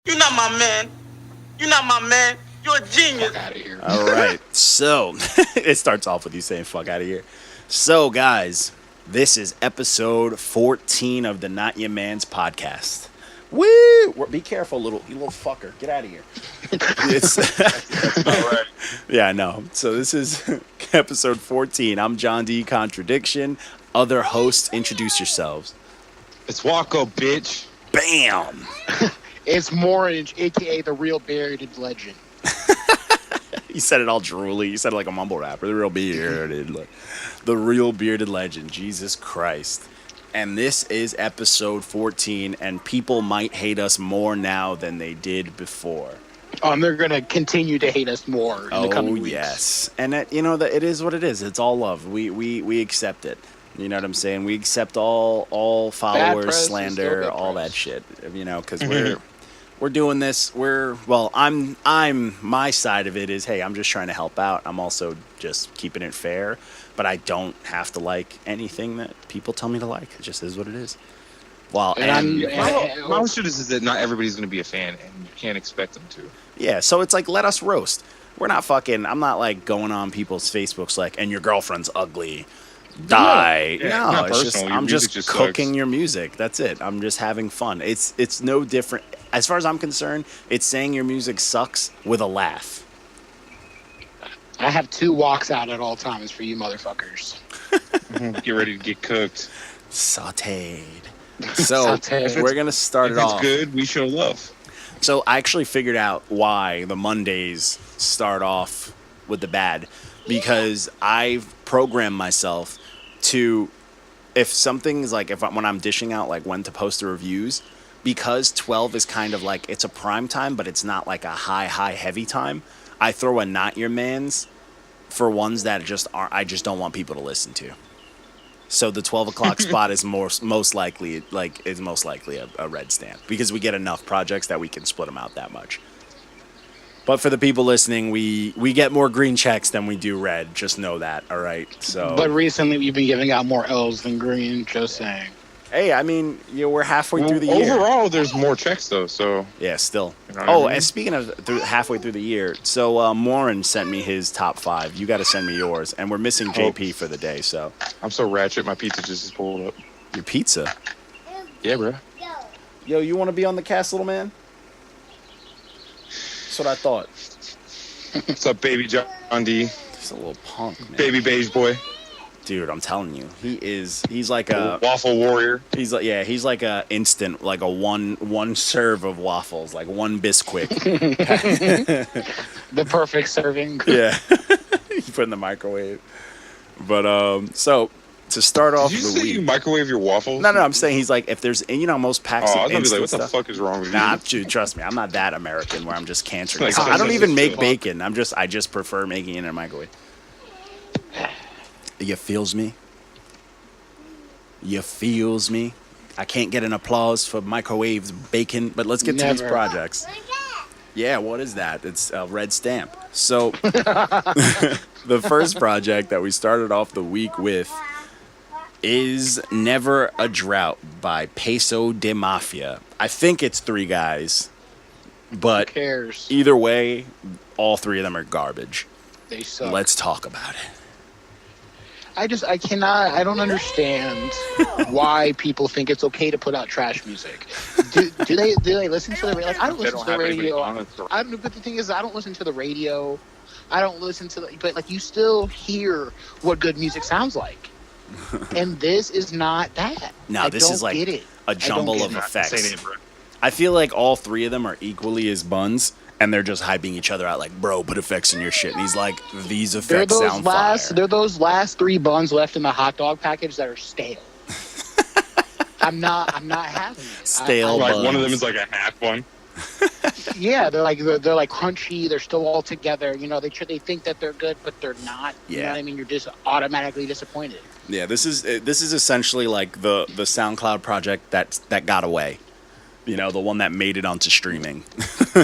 You're not my man. You're not my man. You're a genius. Fuck out of here. All right. So it starts off with you saying "fuck out of here." So guys, this is episode 14 of the Not Your Man's podcast. Woo! Be careful, you little fucker. Get out of here. It's All right. Yeah, I know. So this is episode 14. I'm John D. Contradiction. Other hosts, introduce yourselves. It's Waco, bitch. Bam! It's Morange, a.k.a. the real bearded legend. You said it all drooly. You said it like a mumble rapper. The real bearded, the real bearded legend. Jesus Christ. And this is episode 14, and people might hate us more now than they did before. They're gonna continue to hate us more in the coming weeks. Yes, and it it is what it is. It's all love. We accept it. You know what I'm saying? We accept all followers, slander, all that shit. Because we're doing this. I'm my side of it is, hey, I'm just trying to help out. I'm also just keeping it fair, but I don't have to like anything that people tell me to like. It just is what it is. Well, my shit is that not everybody's going to be a fan, and you can't expect them to. Yeah, so it's like, let us roast. I'm not like going on people's Facebooks like, and your girlfriend's ugly. Die. Yeah, No, not it's personal. I'm Your music just just cooking sucks. your music. That's it. I'm just having fun. It's no different. As far as I'm concerned, it's saying your music sucks with a laugh. I have 2 walks out at all times for you motherfuckers. Get ready to get cooked. Sauteed. So Sauteed. we're gonna start If it it's off. good, we show love. So I actually figured out why the Mondays start off with the bad, because I've programmed myself to, if something's like, when I'm dishing out like when to post the reviews, because 12 is kind of like, it's a prime time, but it's not like a high heavy time. I throw a Not Your Man's for ones that I just don't want people to listen to. So the 12 o'clock spot is most likely a red stamp, because we get enough projects that we can split them out that much. But for the people listening, we get more green checks than we do red. Just know that, all right? So. But recently we've been giving out more L's than green, just saying. Hey, I mean, we're halfway through the year. Overall, there's more checks though. So Yeah, still. You know what I mean? And speaking of halfway through the year, so Morin sent me his top 5. You got to send me yours, and we're missing JP for the day. So I'm so ratchet. My pizza just pulled up. your pizza. Yeah, bro. Yo, you want to be on the cast, little man? That's what I thought. What's up, baby John D? He's a little punk, man. Baby beige boy. Dude, I'm telling you, he's like a waffle warrior. he's like a instant, like a one serve of waffles, like one Bisquick. The perfect serving. Yeah. You put in the microwave. But so to start off Did you the say you week. microwave your waffles? No, I'm saying he's like, if there's, most packs Oh, I of was gonna be instant like, what the stuff. fuck is wrong with you? Nah, dude, trust me, I'm not that American where I'm just cancering. Like, I don't so even just make fuck. bacon. I just prefer making it in a microwave. You feels me? You feels me? I can't get an applause for microwave bacon, but let's get to these Never. projects. Yeah, what is that? It's a red stamp. So the first project that we started off the week with is Never a Drought by Peso de Mafia. I think it's 3 guys, but Who cares? either way, all 3 of them are garbage. They suck. Let's talk about it. I don't understand why people think it's okay to put out trash music. Do they listen to the radio? Like, I don't They listen don't to the have anybody radio. on it. I don't know, but the thing is, I don't listen to the radio. I don't listen to but like, you still hear what good music sounds like. And this is not that. No, this is like get it. a jumble get of it. effects. Say it, bro. I feel like all 3 of them are equally as buns, and they're just hyping each other out like, bro, put effects in your shit. And he's like, these effects sound fire. They're those last 3 buns left in the hot dog package that are stale. I'm not having it. Stale Like buns. one of them is like a half one. Yeah, they're like crunchy. They're still all together. They think that they're good, but they're not. You know Yeah. what I mean? You're just automatically disappointed. Yeah, this is essentially like the SoundCloud project that got away. The one that made it onto streaming.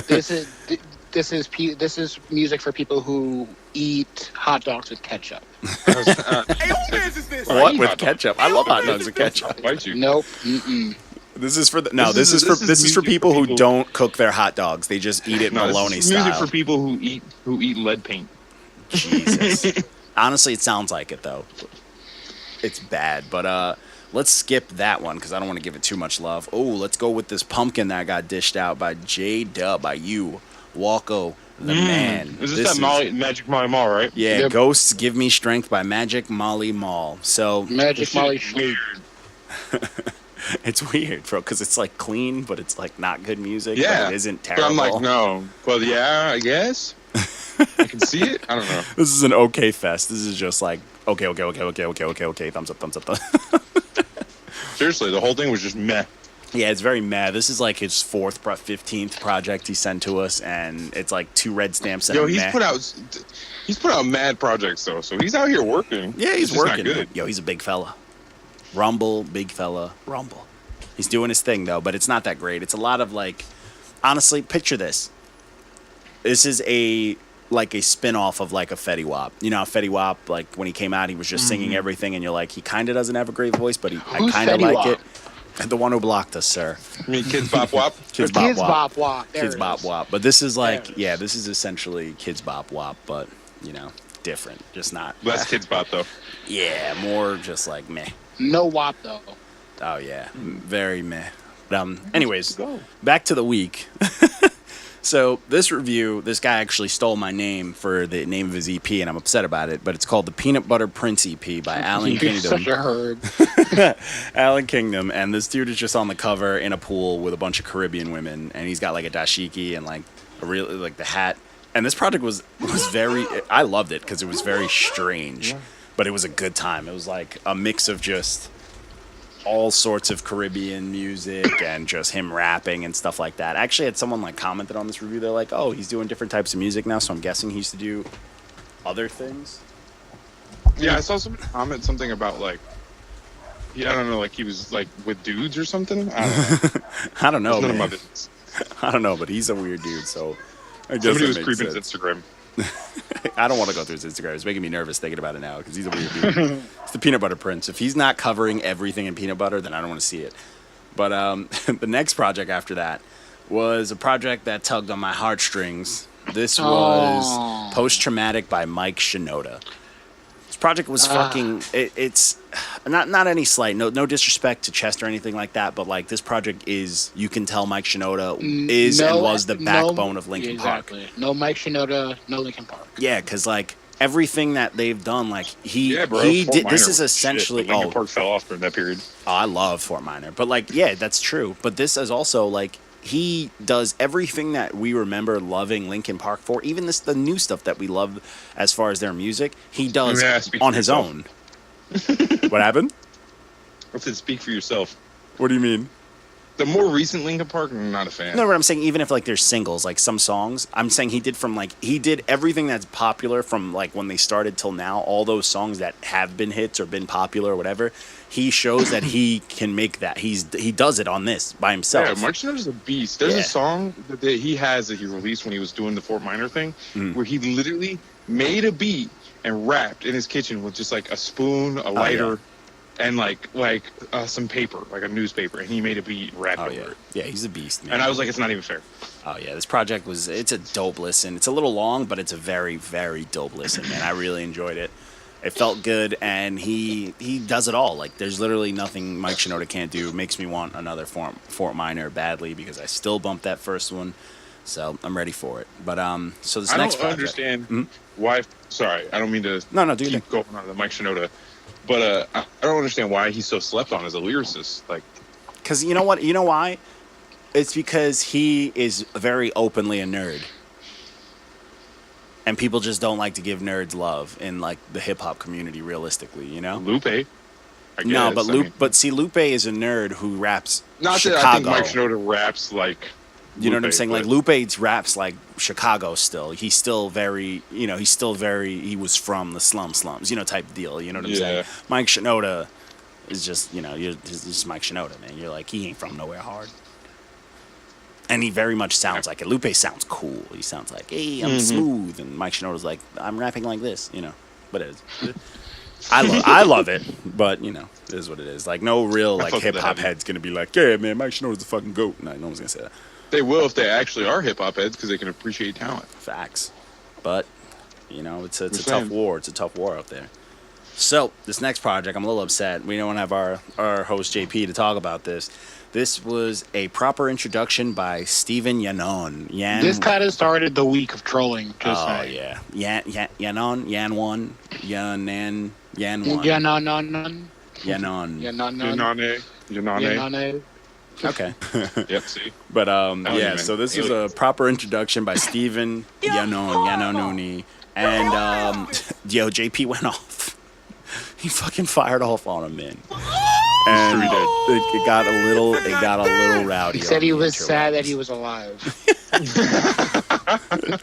This is music for people who eat hot dogs with ketchup. Hey, who Manz is this? What with ketchup? I love hot dogs with ketchup. I'll fight you. Nope. Mm-mm. This is for this is for people who don't cook their hot dogs. They just eat it bologna this is style. music for people who eat lead paint. Jesus. Honestly, it sounds like it though. It's bad, but let's skip that one because I don't want to give it too much love. Oh, let's go with this pumpkin that got dished out by J-Dub, by you, Walko, the man. Is this Magic Molly Mall, right? Yeah, Yep. Ghosts Give Me Strength by Magic Molly Mall. So Magic Molly. Weird. it's weird, bro, because it's like clean, but it's like not good music. Yeah, but it isn't But terrible. I'm like, no. Well, yeah, I guess. I can see it. I don't know. This is an okay fest. This is just like okay. Thumbs up, thumbs up. Seriously, the whole thing was just meh. Yeah, it's very mad. This is like his 15th project he sent to us, and it's like 2 red stamps and Yo, a he's meh. put out mad projects though, so he's out here working. Yeah, he's It's just not working. good. Yo, he's a big fella. Rumble, big fella, rumble. He's doing his thing though, but it's not that great. It's a lot of like, honestly, picture this. This is a spin-off of like a Fetty Wap. You know how Fetty Wap, like when he came out, he was just singing everything, and you're like, he kind of doesn't have a great voice, but I Who's kind of Fetty like Wap? it. The one who blocked us, sir. I mean, Kids Bop Wop. Kids Kids Bop Wop. Bop Wop. There Kids it Bop is. Wop. But this is like, There it yeah, this is essentially Kids Bop Wop, but, you know, different. Just not. Less Kids Bop though. Yeah, more just like meh. No Wop though. Oh, yeah. Very meh. Anyways, Go. back to the week. So this review, this guy actually stole my name for the name of his EP, and I'm upset about it, but it's called the Peanut Butter Prince EP by Allan You're such Kingdom. a herb. Allan Kingdom, and this dude is just on the cover in a pool with a bunch of Caribbean women, and he's got like a dashiki and like a real like the hat. And this project was very, I loved it because it was very strange, but it was a good time. It was like a mix of just all sorts of Caribbean music and just him rapping and stuff like that. I actually had someone like commented on this review. They're like, "Oh, he's doing different types of music now," so I'm guessing he used to do other things. Yeah, I saw somebody comment something about like, I don't know, like he was like with dudes or something. I don't know. I don't know, It's none of my man. business. I don't know, but he's a weird dude. So I guess Somebody that was makes creeping sense. his Instagram. I don't want to go through his Instagram. It's making me nervous thinking about it now because he's a weird dude. It's the Peanut Butter Prince. If he's not covering everything in peanut butter, then I don't want to see it. But the next project after that was a project that tugged on my heartstrings. This was Aw. Post Traumatic by Mike Shinoda. This project was fucking. It's not any slight, no disrespect to Chester or anything like that, but like this project is, you can tell Mike Shinoda is and was the backbone of Linkin Park. Exactly. No Mike Shinoda, no Linkin Park. Yeah, because like everything that they've done, like Yeah, bro. he Fort did. Minor This is was essentially shit, but Linkin Park fell off during that period. I love Fort Minor, but like yeah, that's true. But this is also like he does everything that we remember loving Linkin Park for. Even the new stuff that we love as far as their music, he does Yeah, speak on for his yourself. own. What happened? I said, speak for yourself. What do you mean? The more recent Linkin Park, I'm not a fan. No, but I'm saying even if like there's singles, like some songs, I'm saying he did everything that's popular from like when they started till now, all those songs that have been hits or been popular or whatever, he shows that he can make that. He does it on this by himself. Yeah, Mike Shinoda's a beast. There's Yeah. a song that he has that he released when he was doing the Fort Minor thing, where he literally made a beat and rapped in his kitchen with just like a spoon, a lighter, and like some paper, like a newspaper, and he made a beat and rapped Oh over yeah, it. yeah, he's a beast, man. And I was like, it's not even fair. Oh yeah, this project it's a dope listen. It's a little long, but it's a very, very dope listen, man. I really enjoyed it. It felt good, and he does it all. Like there's literally nothing Mike Shinoda can't do. It makes me want another Fort Minor badly because I still bumped that first one, so I'm ready for it. But so this I next don't project, understand why. Sorry, I don't mean to No, do you keep going on the Mike Shinoda, but I don't understand why he's so slept on as a lyricist. Like, because you know what? You know why? It's because he is very openly a nerd. And people just don't like to give nerds love in like the hip hop community, realistically, you know? Lupe. I No, guess. but I mean, Lupe is a nerd who raps not Chicago. that I think Mike Shinoda raps like. You know what I'm Lupe, saying? Like but- Lupe raps like Chicago still. He's still very, he was from the slums, type deal. You know what I'm saying? Yeah. Mike Shinoda is just, you're just Mike Shinoda, man. You're like, he ain't from nowhere hard. And he very much sounds like it. Lupe sounds cool. He sounds like, hey, I'm smooth. And Mike Shinoda's like, I'm rapping like this, But it is. I love it, but you know, it is what it is. Like no real like fuck with hip the hop heavy. head's gonna be like, yeah, man, Mike Shinoda's the fucking goat. No one's gonna say that. They will if they actually are hip hop heads because they can appreciate talent. Facts, but you know, it's a We're tough saying. war. It's a tough war out there. So this next project, I'm a little upset. We don't have our host JP to talk about this. This was a proper introduction by Steven Yannone. This kind of started the week of trolling. Just Oh saying. yeah, Yannone, Yan one, Yannan, Yan one, Yannone. Yannone. Yannone. Okay. Yep, see? But you yeah, meant so this was aliens. a proper introduction by Steven Yannone, and yo, JP went off. He fucking fired off on him, man. And Sure he did. it got a little rowdy. He said on he the was sad that interwebs. he was alive.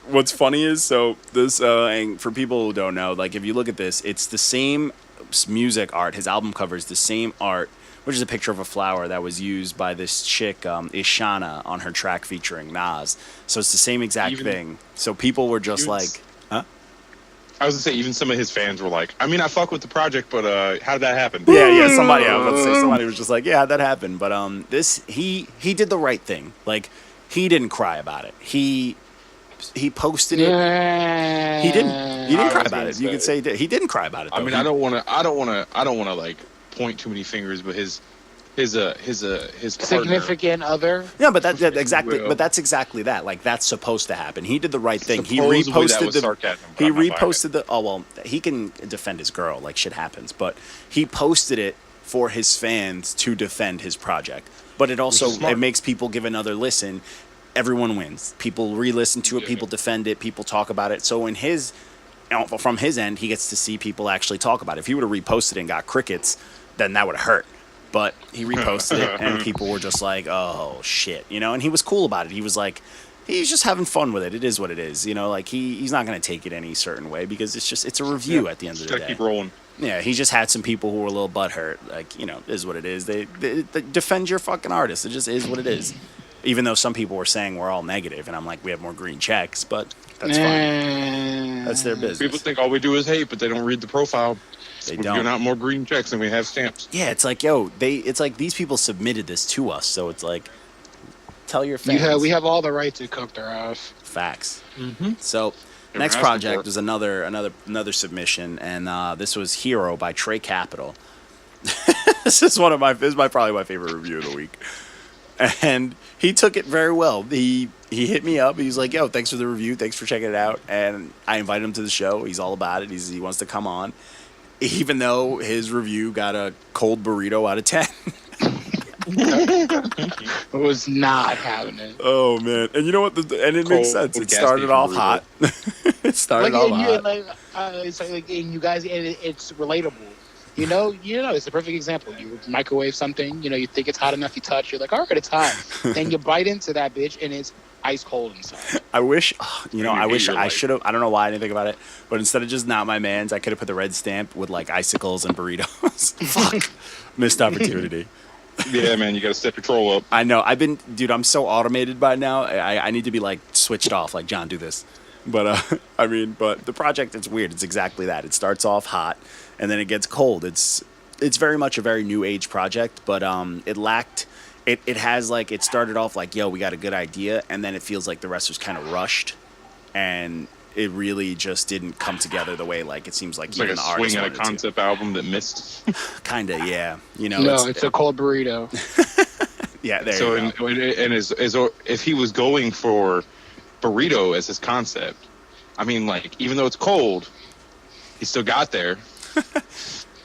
What's funny is, so this, and for people who don't know, like if you look at this, it's the same music art. His album cover is the same art, which is a picture of a flower that was used by this chick, Ishana, on her track featuring Nas. So it's the same exact Even- thing. So people were just even like, s- huh? I was gonna say, even some of his fans were like, I mean, I fuck with the project, but how did that happen? Yeah, somebody. I was about to say somebody was just like, yeah, that happened. But this he did the right thing. Like he didn't cry about it. He posted it. He didn't I cry was about gonna it. You could say. say he didn't cry about it. I though. mean, He- I don't want to like point too many fingers, but his partner, Significant other. Yeah, but that exactly. will. But that's exactly that. Like that's supposed to happen. He did the right thing. He Supposedly that reposted was the. sarcasm, but He I'm not buying reposted the. Oh well, he can defend his girl. Like shit happens. But he posted it for his fans to defend his project. But it also Which is smart. it makes people give another listen. Everyone wins. People re-listen to it. Yeah. People defend it. People talk about it. So in his, from his end, he gets to see people actually talk about it. If he would have reposted it and got crickets, then that would have hurt. But he reposted it, and people were just like, "Oh shit," you know. And he was cool about it. He was like, he's just having fun with it. It is what it is, you know. Like he's not gonna take it any certain way because it's a review at the end of Just the gotta day. keep rolling. Yeah, he just had some people who were a little butthurt. Like, you know, it is what it is. They defend your fucking artist. It just is what it is. Even though some people were saying we're all negative, and I'm like, we have more green checks, but that's fine. That's their business. People think all we do is hate, but they don't read the profile. They We're don't. giving out more green checks than we have stamps. Yeah, it's like, yo, it's like these people submitted this to us, so it's like, tell your fans. We have all the right to cook their ass. Facts. Mm-hmm. So, They next were asking for project it. was another submission, and this was Hero by Tre Capital. This is probably my favorite review of the week, and he took it very well. He hit me up. He's like, "Yo, thanks for the review. Thanks for checking it out." And I invited him to the show. He's all about it. He wants to come on, even though his review got a cold burrito out of 10. It was not happening. Oh man! And you know what? And it makes Cold sense. It gas started station off burrito. hot. It started Like, off and hot. it's like, and you guys, and it's relatable. You know, it's a perfect example. You microwave something, you think it's hot enough, you touch, you're like, all right, it's hot. Then you bite into that bitch, and it's ice cold inside. I wish, I hate wish your I life. should have. I don't know why I didn't think about it, but instead of just not my man's, I could have put the red stamp with like icicles and burritos. Fuck, missed opportunity. Yeah, man, you gotta step your troll up. I know. Dude, I'm so automated by now. I need to be like switched off. Like John, do this. But but the project, it's weird. It's exactly that. It starts off hot, and then it gets cold. It's very much a very new age project, but it lacked. It has like, it started off like, yo, we got a good idea, and then it feels like the rest was kind of rushed, and it really just didn't come together the way like it seems like It's like even a the artist swing at a wanted it to. concept album that missed. Kinda, yeah. No, it's a cold burrito. yeah. There So, you go. and if he was going for burrito as his concept, I mean, like, even though it's cold, he still got there.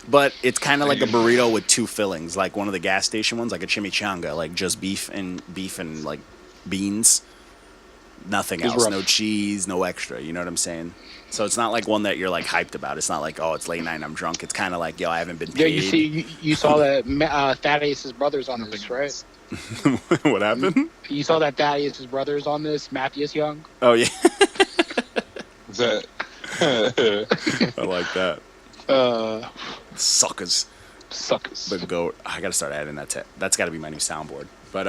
But it's kind of like a burrito with two fillings, like one of the gas station ones, like a chimichanga, like just beef and like beans, nothing It's else, rough. no cheese, no extra. You know what I'm saying? So it's not like one that you're like hyped about. It's not like, oh, it's late night and I'm drunk. It's kind of like, yo, I haven't been Yeah, paid. you saw that Thaddeus' brothers on this, right? What happened? You saw that Thaddeus' brothers on this, Matthias Young. Oh yeah, Is that? I like that. Suckers. Suckers. The goat. I gotta start adding that. That's got to be my new soundboard. But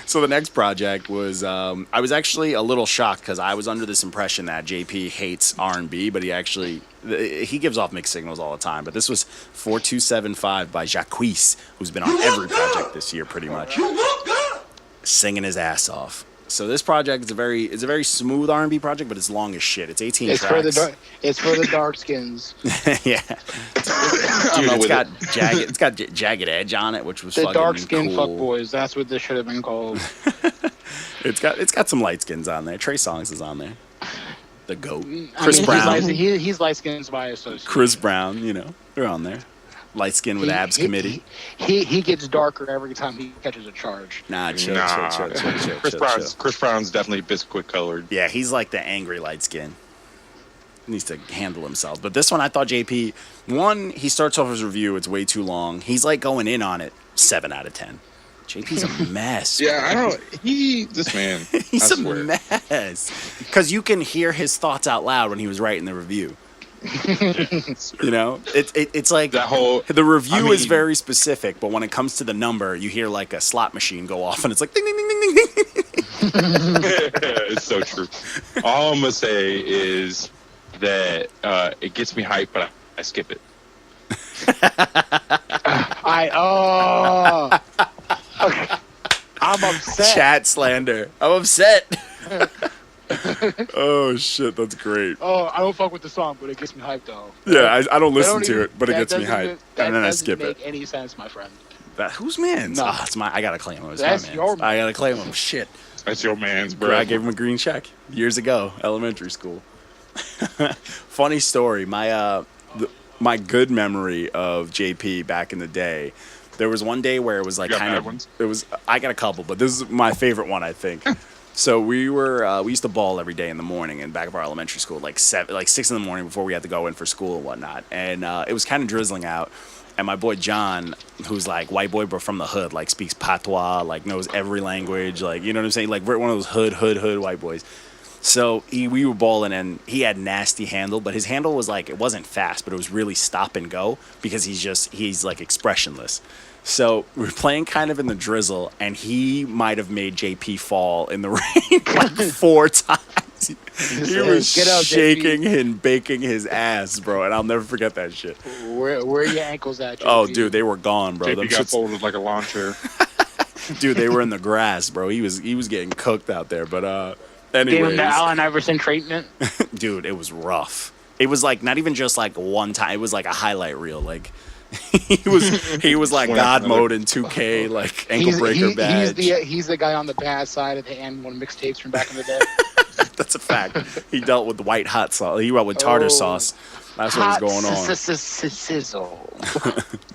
So the next project was I was actually a little shocked because I was under this impression that JP hates R&B, but he gives off mixed signals all the time. But this was 4275 by Jacquees, who's been on every project this year pretty much, singing his ass off. So this project is a very smooth R&B project, but it's long as shit. It's 18 tracks. It's for the dark skins. Yeah, dude, it's got jagged edge on it, which was the fucking dark skin cool. fuckboys. That's what this should have been called. It's got some light skins on there. Trey Songz is on there. The GOAT. Chris Brown. He's light skins by association. Chris Brown, they're on there. Light skin with abs committee. He gets darker every time he catches a charge. Chill. Chris Brown's definitely biscuit colored. Yeah, he's like the angry light skin. Needs to handle himself. But this one, I thought JP, he starts off his review, it's way too long. He's like going in on it 7 out of 10. JP's a mess. Yeah, I don't. This man. He's a mess. Because you can hear his thoughts out loud when he was writing the review. It's like that whole. The review is very specific, but when it comes to the number, you hear like a slot machine go off, and it's like ding ding ding ding ding ding. It's so true. All I'm gonna say is that it gets me hyped, but I skip it. I'm upset. Chat slander. I'm upset. Oh shit, that's great. Oh, I don't fuck with the song, but it gets me hyped though. Yeah, I don't listen to it, but it gets me hyped, and then I skip it. That doesn't make any sense, my friend. Who's Manz? No. It's I gotta claim him. That's your man. I gotta claim him. Shit. That's your man's, bro. I gave him a green check years ago, elementary school. Funny story. My good memory of JP back in the day. There was one day where it was like kind of. Ones? It was. I got a couple, but this is my favorite one, I think. So we used to ball every day in the morning in back of our elementary school, like 6 in the morning before we had to go in for school and whatnot. And it was kind of drizzling out. And my boy John, who's like white boy but from the hood, like speaks patois, like knows every language, like you know what I'm saying, like we're one of those hood white boys. So we were balling, and he had nasty handle, but his handle was like it wasn't fast, but it was really stop and go because he's like expressionless. So we were playing kind of in the drizzle, and he might have made JP fall in the rain like 4 times. He was shaking and baking his ass, bro, and I'll never forget that shit. Where are your ankles at, JP? Oh, dude, they were gone, bro. JP got folded like a lawn chair. Dude, they were in the grass, bro. He was getting cooked out there, but anyways. Gave him the Allan Iverson treatment? Dude, it was rough. It was like not even just like one time. It was like a highlight reel, like. he was like God mode in 2K, like ankle breaker badge. He's the guy on the bad side of the M1 mixtapes from back in the day. That's a fact. He dealt with white hot sauce. He dealt with tartar sauce. That's what was going on. Sizzle.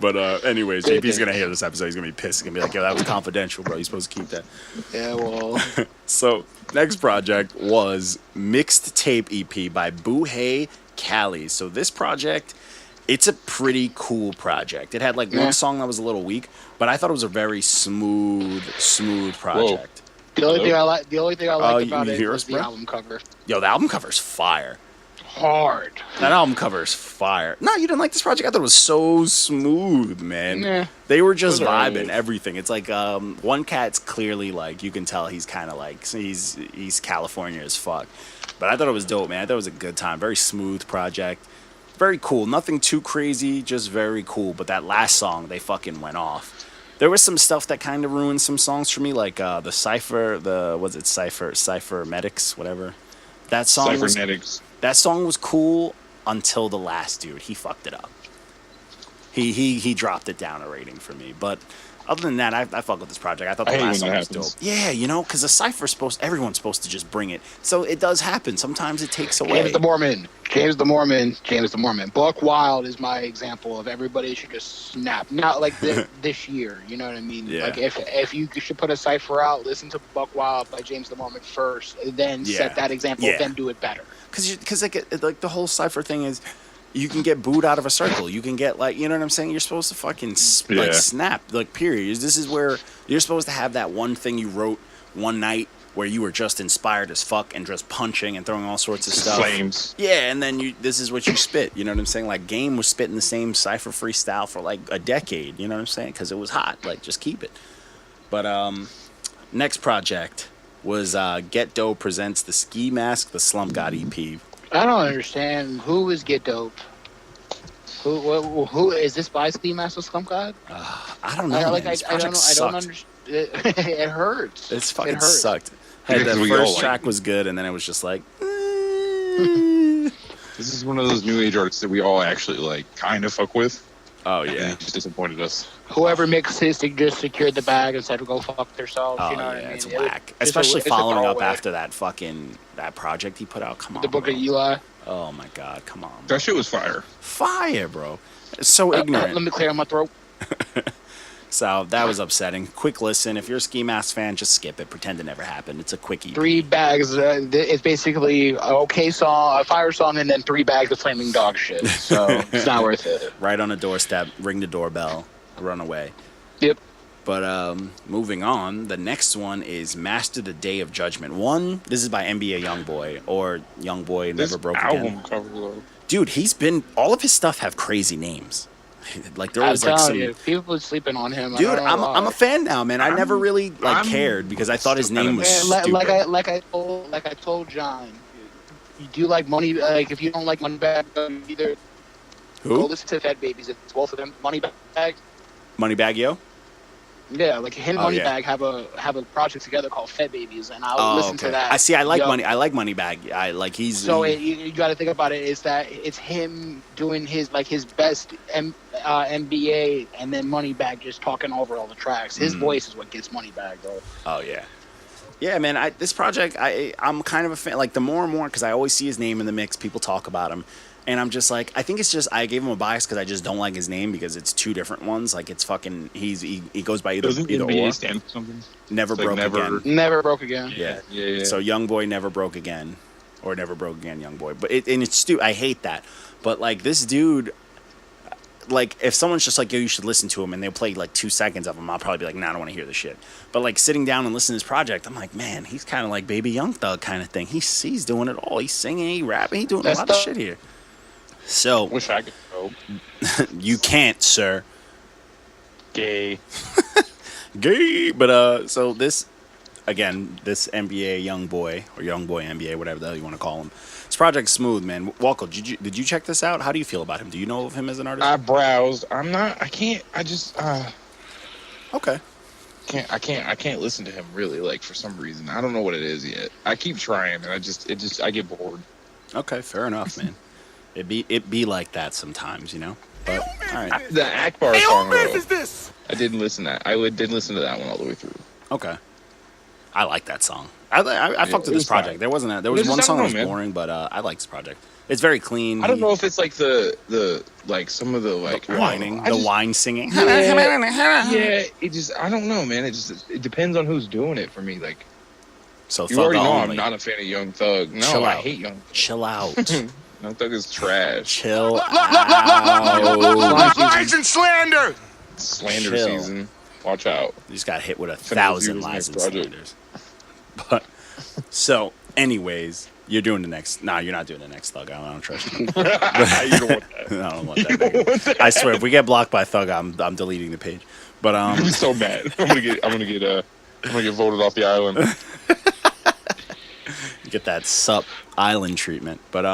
But anyways, JP's gonna hear this episode. He's gonna be pissed. He's gonna be like, "Yo, that was confidential, bro. You're supposed to keep that." Yeah, well. So next project was Mixed Tape EP by Buhay, Cali. So this project. It's a pretty cool project. It had like one song that was a little weak, but I thought it was a very smooth project. The only thing I liked about it was the bro? album cover. Yo, the album cover's fire. Hard. That album cover's fire. No, you didn't like this project? I thought it was so smooth, man. Nah. They were just vibing everything. It's like one cat's clearly like you can tell he's kind of like he's California as fuck. But I thought it was dope, man. I thought it was a good time. Very smooth project. Very cool. Nothing too crazy, just very cool. But that last song, they fucking went off. There was some stuff that kind of ruined some songs for me, like the Cypher, Cypher Medics, whatever. That song was cool until the last dude. He fucked it up. He dropped it down a rating for me. But other than that, I fuck with this project. I thought the last song was dope. Yeah, because the Cypher everyone's supposed to just bring it. So it does happen. Sometimes it takes away. James the Mormon. Buck Wild is my example of everybody should just snap. Not like this year, you know what I mean? Yeah. Like if you should put a Cypher out, listen to Buck Wild by James the Mormon first, then set that example, then do it better. Because like the whole Cypher thing is, you can get booed out of a circle. You can get like, you know what I'm saying? You're supposed to fucking like snap, like period. This is where you're supposed to have that one thing you wrote one night where you were just inspired as fuck and just punching and throwing all sorts of stuff. Flames. Yeah, and then this is what you spit. You know what I'm saying? Like Game was spitting the same Cypher freestyle for like a decade. You know what I'm saying? Because it was hot. Like just keep it. But next project was Get Dope presents the Ski Mask, the Slump God EP. I don't understand who is Get Dope. Who is this by Ski Mask or Slump God? I don't know. This project sucked. I don't understand. It hurts. It's fucking hurts. sucked. Yeah, The we all first like track it. was good, and then it was just like. This is one of those new age artists that we all actually like, kind of fuck with. Oh And yeah. it just disappointed us. Whoever mixed his just secured the bag and said to go fuck themselves. Oh You know yeah, what I mean? it's It- whack. it's Especially it's a following up throwaway. after that project he put out. Come on, The Book bro. of Eli. Oh my god, come on. That shit was fire. Fire, bro. It's so ignorant. Let me clear my throat. So that was upsetting. Quick listen. If you're a Ski Mask fan, just skip it. Pretend it never happened. It's a quickie. 3 bags. It's basically an okay song, a fire song, and then 3 bags of flaming dog shit. So it's not worth it. Right on the doorstep. Ring the doorbell. Run away. Yep. But moving on, the next one is Master the Day of Judgment. This is by NBA YoungBoy or YoungBoy This Never Broke album Again. cover though. Dude, all of his stuff have crazy names. Like there I'm was like telling some. you, people are sleeping on him. I Dude, don't know I'm why. a fan now, man. I never really cared because I thought his still name kinda was Man, stupid. like I told John, you do like money. Like if you don't like Moneybag either, go Who? listen to Fed Babies. It's both of them. Moneybag. Moneybag Yo? Yeah, like him and Oh, yeah. Moneybag have a project together called Fed Babies, and I'll Oh, listen okay. to that. I see. I like Yo. Money. I like Moneybag. I like he's. So you got to think about it. Is that it's him doing his best NBA, and then Moneybag just talking over all the tracks. His voice is what gets Moneybag, bro. Oh yeah, yeah, man. This project, I'm kind of a fan. Like the more and more, because I always see his name in the mix. People talk about him, and I'm just like, I think it's just I gave him a bias because I just don't like his name because it's 2 different ones. Like it's fucking. He goes by either Doesn't or. NBA stand for something? Never It's like broke never- again. Never broke again. Yeah. Yeah. So YoungBoy never broke again, or never broke again, YoungBoy. But it's stupid. I hate that. But like this dude, like if someone's just like, yo, you should listen to him, and they'll play like 2 seconds of him, I'll probably be like, nah, I don't want to hear this shit. But like sitting down and listening to his project, I'm like, man, he's kind of like Baby Young Thug kind of thing. He's doing it all. He's singing, he rapping, he's doing That's a lot of the- shit here. So Wish I could go. you can't, sir. Gay. Gay. But so this NBA YoungBoy or YoungBoy NBA, whatever the hell you want to call him. This project's smooth, man. Walko, did you check this out? How do you feel about him? Do you know of him as an artist? I browsed. I can't. I just Okay. I can't listen to him really. Like for some reason, I don't know what it is yet. I keep trying, and I get bored. Okay, fair enough, man. It be like that sometimes, you know. But all right. The Akbar song, though, I didn't listen to that. Didn't listen to that one all the way through. Okay. I like that song. I fucked with it this was project. fine. There was It one just- I song don't that know, was man. boring, but I like this project. It's very clean. I don't know if it's like the like some of the like The whining, I the just- wine singing. Yeah, it just I don't know, man. It depends on who's doing it for me. Like So you Thug already know only. I'm not a fan of Young Thug. No, Chill I out. hate Young Chill out. Thug. Young Thug is trash. Chill out. Lies and slander. Slander Chill. season. Watch out. You just got hit with Finna 1,000 review lies his and next project. slanders. But so, anyways, you're doing the next. Nah, you're not doing the next Thug. I don't trust you. You don't want that. I don't want that. Nigga. I swear, if we get blocked by Thug, I'm deleting the page. But I'm so mad. I'm gonna get voted off the island. get that sup island treatment. But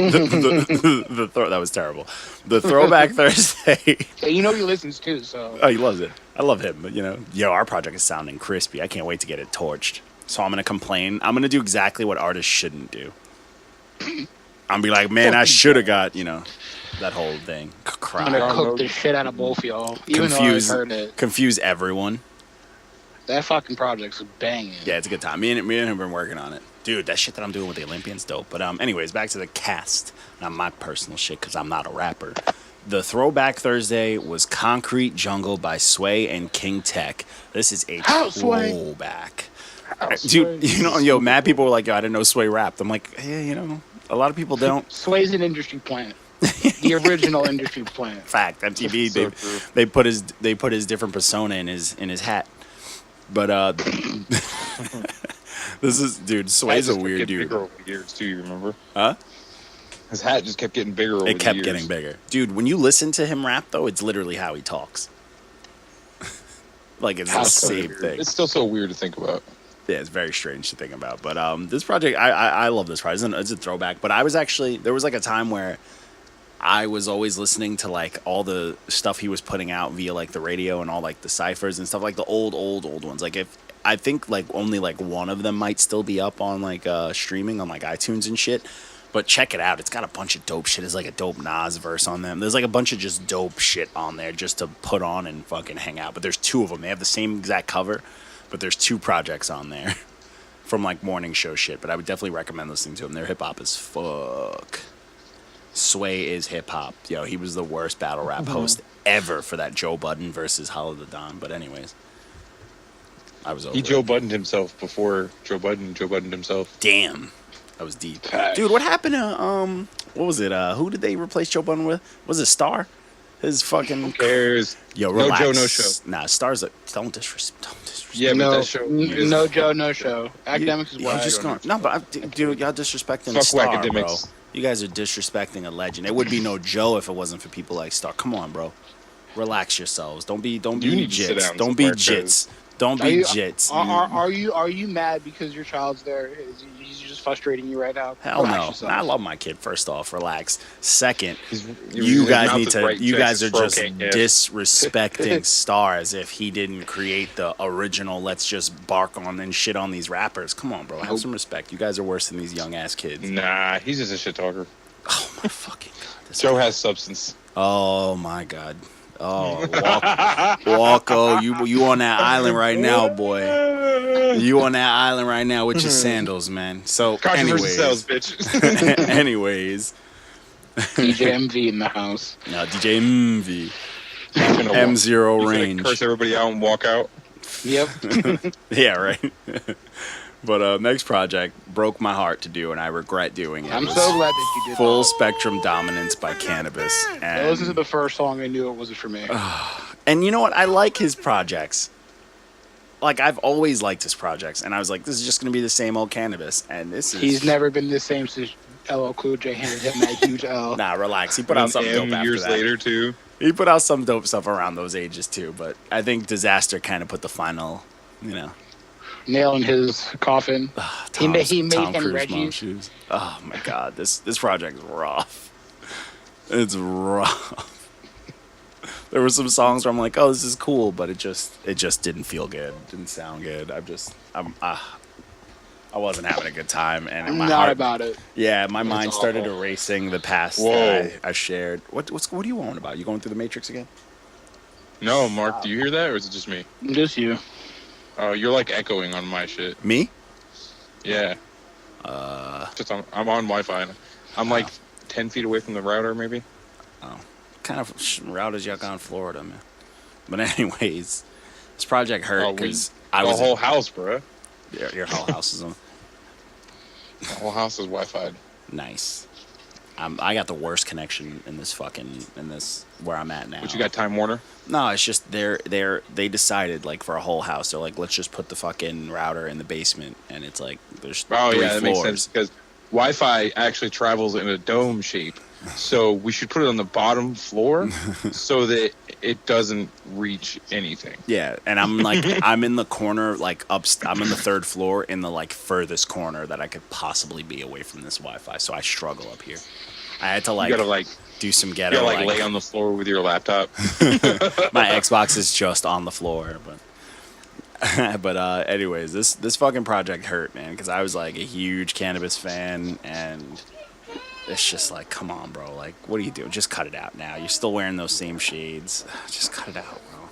that was terrible. The Throwback Thursday. Yeah, you know he listens too, so Oh, he loves it. I love him. But our project is sounding crispy. I can't wait to get it torched. So I'm gonna complain. I'm gonna do exactly what artists shouldn't do. I'm gonna be like, man, I should have got that whole thing. I'm Cry. gonna cook the shit out of both y'all. Even though I've heard it, Confuse everyone. that fucking project's banging. Yeah, it's a good time. Me and him have been working on it. Dude, that shit that I'm doing with the Olympians, dope. But anyways, back to the cast. Not my personal shit, because I'm not a rapper. The Throwback Thursday was Concrete Jungle by Sway and King Tech. This is a Sway? throwback. Dude, mad people were like, yo, I didn't know Sway rapped. I'm like, yeah, a lot people don't. Sway's an industry plant. The original industry plant. Fact, MTV, So true. they put his different persona in his hat. But this is, dude, Sway's a weird dude. Bigger over the years too. You remember? Huh? His hat just kept getting bigger over the years. It kept getting bigger. Dude, when you listen to him rap, though, it's literally how he talks. Like it's the That's so same weird. thing. It's still so weird to think about. Yeah, it's very strange to think about. But this project, I love this project. It's a throwback. But I was actually, there was like a time where I was always listening to like all the stuff he was putting out via like the radio and all like the ciphers and stuff, like the old ones. Like if I think like only like one of them might still be up on like streaming on like iTunes and shit. But check it out. It's got a bunch of dope shit. There's like a dope Nas verse on them. There's like a bunch of just dope shit on there just to put on and fucking hang out. But there's two of them. They have the same exact cover, but there's two projects on there from like morning show shit. But I would definitely recommend listening to them. Their hip hop is fuck. Sway is hip hop. Yo, he was the worst battle rap host ever for that Joe Budden versus Hollow the Don. But anyways, I was over. He Joe Buddened himself before Joe Buddened himself. Damn. That was deep. Dude, what happened to what was it? Who did they replace Joe Budden with? Was it Star? His fucking Who cares? Yo, relax. No Joe, no show. Nah, Star's don't disrespect. Yeah, no, but that show. no Joe, no show. Academics is You why. just going, no, but dude, y'all disrespecting Fuck Star, Academics. bro. You guys are disrespecting a legend. It would be no Joe if it wasn't for people like Star. Come on, bro. Relax yourselves. Don't be You need to sit jits. down Don't be somewhere, jits. Don't be jits. Are you mad because your child's there? He's just frustrating you right now? Hell Relax no. yourself. I love my kid. First off, relax. Second, His you guys mouth need is to. bright, You guys are Jack's just throat can't get. disrespecting Star as if he didn't create the original. Let's just bark on and shit on these rappers. Come on, bro. Have some respect. You guys are worse than these young ass kids. Nah, he's just a shit talker. Oh my fucking god. This Joe has substance. Oh my god. Oh, Walko, you on that island right now, boy. You on that island right now with your sandals, man. So, Controversy sells, anyways, bitch. anyways, DJ MV in the house. now DJ MV, He's gonna M0 he's gonna range. curse everybody out and walk out. Yep. Yeah, right. But next project broke my heart to do, and I regret doing it. I'm It was so glad that you did Full that. Spectrum Dominance by Canibus. I listened to And, the first song. I knew it wasn't for me. and you know what? I like his projects. Like, I've always liked his projects, and I was like, this is just going to be the same old Canibus. And this is... He's never been the same since LL Cool J handed him that huge L. Nah, relax. He put out something dope after years that. later too. He put out some dope stuff around those ages, too. But I think Disaster kind of put the final, you know... Nail in his coffin. He made Tom him Cruise Reggie. mom shoes. Oh my god, this project is rough. It's rough. There were some songs where I'm like, oh, this is cool, but it just didn't feel good. It didn't sound good. I wasn't having a good time, and in my Not heart, about it. yeah, my mind awful. started erasing the past Whoa. that I shared. What do you want about? You going through the Matrix again? No, Mark, do you hear that, or is it just me? Just you. Oh, you're like echoing on my shit. Me? Yeah. Just I'm on Wi-Fi. I'm like 10 feet away from the router, maybe. Kind of routers you got in Florida, man. But anyways, this project hurt because I was the whole house, bro. your whole house is on. The whole house is Wi-Fi. Nice. I got the worst connection in this where I'm at now. But you got Time Warner? No, it's just they decided like for a whole house. They're like, let's just put the fucking router in the basement, and it's like there's Oh three yeah, that floors. makes sense because Wi-Fi actually travels in a dome shape. So we should put it on the bottom floor so that it doesn't reach anything. Yeah, and I'm like I'm in the corner like I'm in the third floor in the like furthest corner that I could possibly be away from this Wi-Fi. So I struggle up here. I had to like You gotta like do some you ghetto gotta like lay on the floor with your laptop. my Xbox is just on the floor, but anyways, this fucking project hurt, man, because I was like a huge Canibus fan, and it's just like, come on, bro, like, what are you doing? Just cut it out now. You're still wearing those same shades. Just cut it out, bro.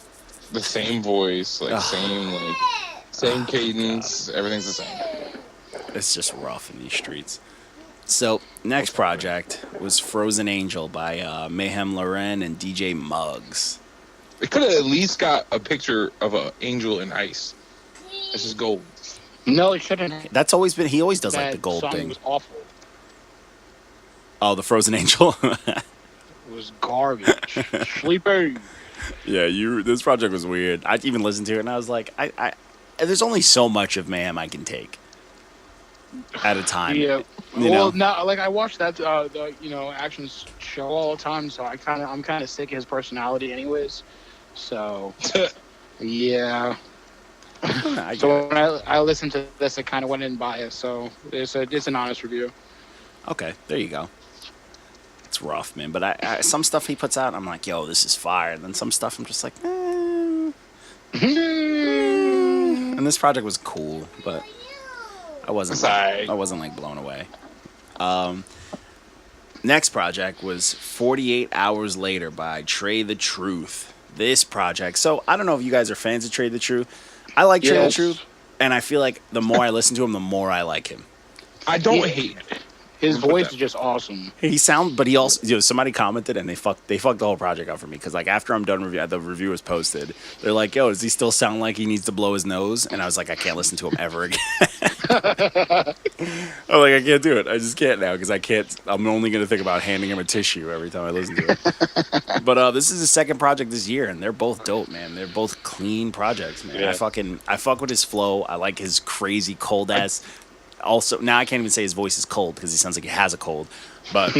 The same voice, like same cadence, everything's the same. It's just rough in these streets. So next project was Frozen Angel by Meyhem Loren and DJ Muggs. It could have at least got a picture of an angel in ice. It's just gold. No, it shouldn't. That's always been. He always does like That the gold song thing. was awful. Oh, the Frozen Angel. It was garbage. Sleeper. Yeah, this project was weird. I even listened to it and I was like, I there's only so much of Mayhem I can take at a time. Yeah. You Well, know? now, like I watch that, the action show all the time, so I'm kind of sick of his personality, anyways. So Yeah. I get So it. when I listened to this, I kind of went in biased. So it's an honest review. Okay, there you go. It's rough, man. But I some stuff he puts out, I'm like, yo, this is fire. And then some stuff I'm just like, And this project was cool, but I wasn't like blown away. Next project was 48 Hours Later by Trae the Truth. This project. So I don't know if you guys are fans of Trae the Truth. I like Trae the Truth, and I feel like the more I listen to him, the more I like him. I don't hate it. His voice is just awesome. But he also, somebody commented and they fucked the whole project up for me because like after I'm done the review was posted, they're like, "Yo, does he still sound like he needs to blow his nose?" And I was like, I can't listen to him ever again. I'm like, I can't do it. I just can't now because I can't. I'm only gonna think about handing him a tissue every time I listen to it. But this is his second project this year, and they're both dope, man. They're both clean projects, man. Yeah. I fuck with his flow. I like his crazy cold ass. Also, now I can't even say his voice is cold because he sounds like he has a cold. But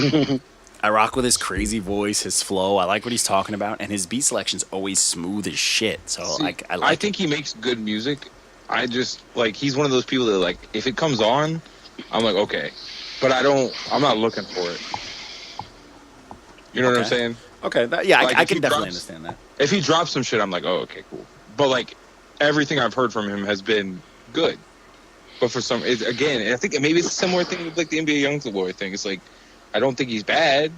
I rock with his crazy voice, his flow. I like what he's talking about, and his beat selection's always smooth as shit. So I think he makes good music. I just like he's one of those people that like if it comes on, I'm like okay, but I'm not looking for it. You know what I'm saying? Okay, Like, I can definitely understand that. If he drops some shit, I'm like, oh okay, cool. But like everything I've heard from him has been good. But for some, again, I think maybe it's a similar thing with like the NBA YoungBoy thing. It's like, I don't think he's bad,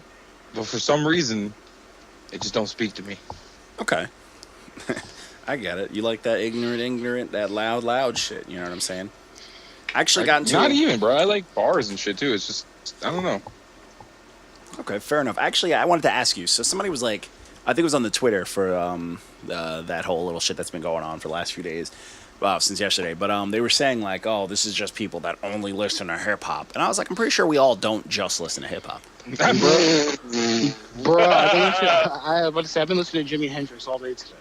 but for some reason, it just don't speak to me. Okay. I get it. You like that ignorant, that loud shit. You know what I'm saying? I actually got into Not even, bro. I like bars and shit too. It's just, I don't know. Okay, fair enough. Actually, I wanted to ask you. So somebody was like, I think it was on the Twitter for that whole little shit that's been going on for the last few days. Well, since yesterday, but they were saying like, "Oh, this is just people that only listen to hip hop," and I was like, "I'm pretty sure we all don't just listen to hip hop." Bro, I was about to say I've been listening to Jimi Hendrix all day today.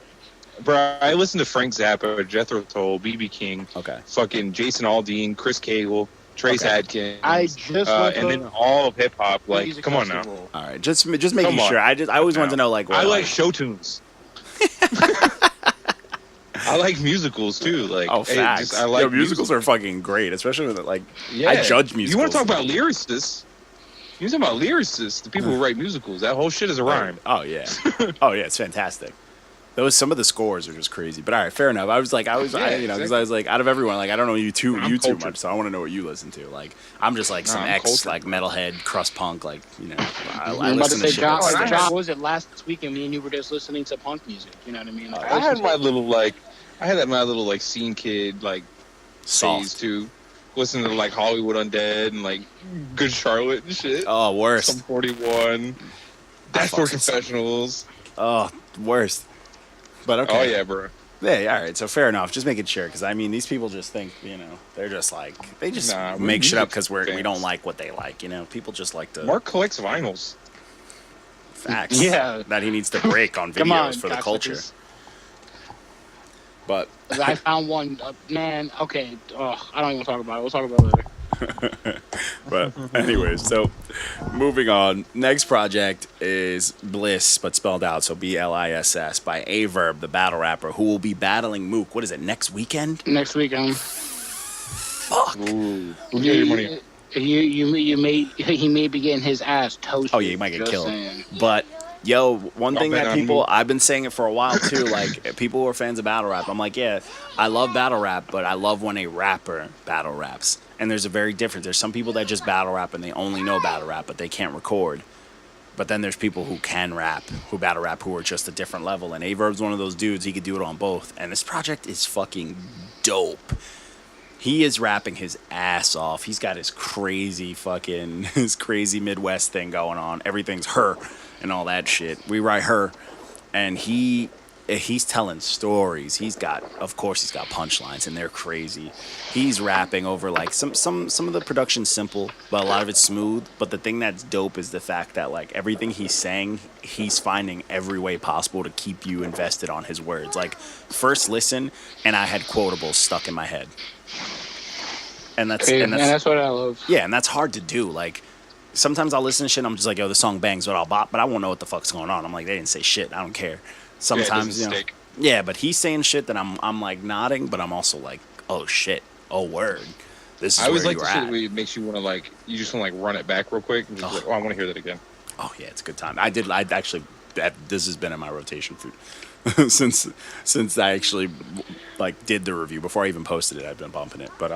Bro, I listen to Frank Zappa, Jethro Tull, BB King, fucking Jason Aldean, Chris Cagle, Trace Adkins. I just and then all of hip hop. Like, come on now. All right, just making sure. I always wanted to know like. I like show tunes. I like musicals too. Like, facts. I like musicals are fucking great, especially when like I judge musicals. You want to talk about lyricists? You talk about lyricists, the people who write musicals. That whole shit is a rhyme. Oh yeah, it's fantastic. Some of the scores are just crazy. But all right, fair enough. I was like, because I was like, out of everyone, like I don't know you too much, so I want to know what you listen to. Like I'm just like some like metalhead, crust punk, like I listen to shit. John, what was it last week? And me and you were just listening to punk music. You know what I mean? Like, I had my little scene kid like phase too. Listen to like Hollywood Undead and like Good Charlotte and shit. Oh, worst. Some 41. Dashboard Confessionals. Oh, worst. But okay. Oh yeah, bro. Yeah, all right. So fair enough. Just making sure, because I mean, these people just think, they're just like they just make shit up because we don't like what they like. People just like to. Mark collects vinyls. Facts. Yeah. That he needs to break on videos for the culture. But I found one, man. Okay, I don't even talk about it. We'll talk about it later. But anyways, so moving on. Next project is B.L.I.S.S, but spelled out, so B.L.I.S.S by Verb, the battle rapper, who will be battling Mook. What is it? Next weekend? Next weekend. Fuck. Ooh. We'll get your money. He may be getting his ass toasted. Oh yeah, he might get killed. But yo, one thing that people, I've been saying it for a while too, like people who are fans of battle rap, I'm like, yeah, I love battle rap, but I love when a rapper battle raps. And there's a very difference. There's some people that just battle rap and they only know battle rap, but they can't record. But then there's people who can rap, who battle rap, who are just a different level. And Averb's one of those dudes. He could do it on both. And this project is fucking dope. He is rapping his ass off. He's got his crazy Midwest thing going on. Everything's her and all that shit. We write her. And he's telling stories. Of course he's got punchlines and they're crazy. He's rapping over like some of the production's simple, but a lot of it's smooth. But the thing that's dope is the fact that like everything he's saying, he's finding every way possible to keep you invested on his words. Like first listen and I had quotables stuck in my head. And that's what I love. Yeah, and that's hard to do. Like sometimes I'll listen to shit and I'm just like, yo, this song bangs, but I won't know what the fuck's going on. I'm like, they didn't say shit. I don't care. Sometimes, Yeah, but he's saying shit that I'm like nodding, but I'm also like, oh shit, oh word. This is I always where like you the were shit at. where it makes you want to like, you just want to like run it back real quick and just be like, oh, I want to hear that again. Oh yeah, it's a good time. I actually this has been in my rotation food since I actually like did the review before I even posted it. I've been bumping it, but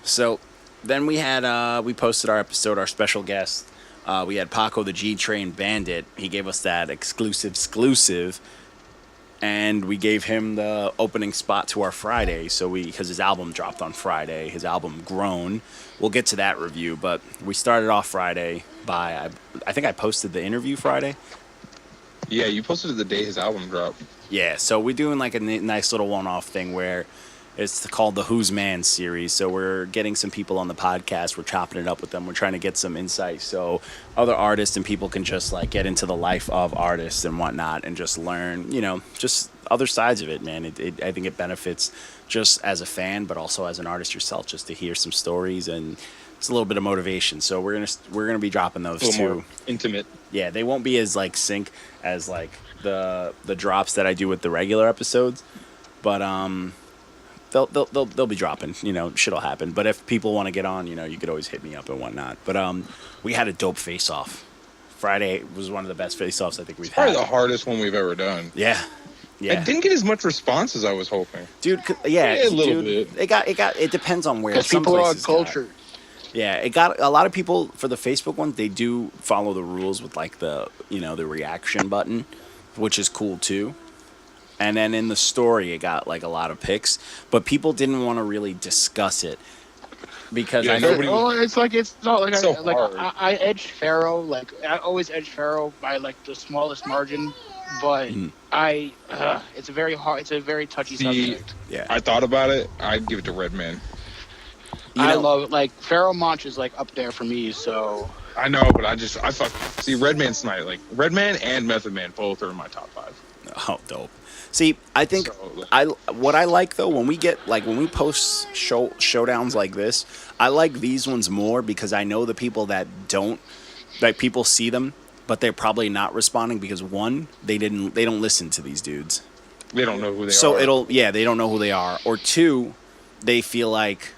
so then we had we posted our episode, our special guest. We had Paco the G Train Bandit. He gave us that exclusive, and we gave him the opening spot to our Friday. So because his album dropped on Friday, his album Grown. We'll get to that review, but we started off Friday by I think I posted the interview Friday. Yeah, you posted it the day his album dropped. Yeah, so we're doing like a nice little one-off thing where it's called the Who's Man series. So we're getting some people on the podcast. We're chopping it up with them. We're trying to get some insight so other artists and people can just like get into the life of artists and whatnot and just learn, just other sides of it, man. I think it benefits just as a fan, but also as an artist yourself, just to hear some stories and it's a little bit of motivation. So we're gonna be dropping those A little too. more intimate. Yeah, they won't be as like sync as like the drops that I do with the regular episodes, but they'll be dropping. Shit'll happen. But if people want to get on, you could always hit me up and whatnot. But we had a dope face off. Friday was one of the best face offs I think we've Probably had. the hardest one we've ever done. Yeah. It didn't get as much response as I was hoping. Dude. Yeah, a little bit. It depends on where. Because Some people are places got- cultured. Yeah, it got a lot of people for the Facebook ones. They do follow the rules with like the the reaction button, which is cool too. And then in the story, it got like a lot of pics, but people didn't want to really discuss it because Yeah, I nobody- know. It's not like So like hard. I edged Pharaoh. Like I always edge Pharaoh by like the smallest margin, but it's a very hard. It's a very touchy subject. Yeah, I thought about it. I'd give it to Redman. I love like Pharaoh Monch is like up there for me. So I know, but I see Redman's tonight. Like Redman and Method Man both are in my top 5. Oh, dope. See, I think So, what I like though when we post showdowns like this, I like these ones more because I know the people that don't, like people see them, but they're probably not responding because one, they don't listen to these dudes. they don't know who they are. So they don't know who they are, or two, they feel like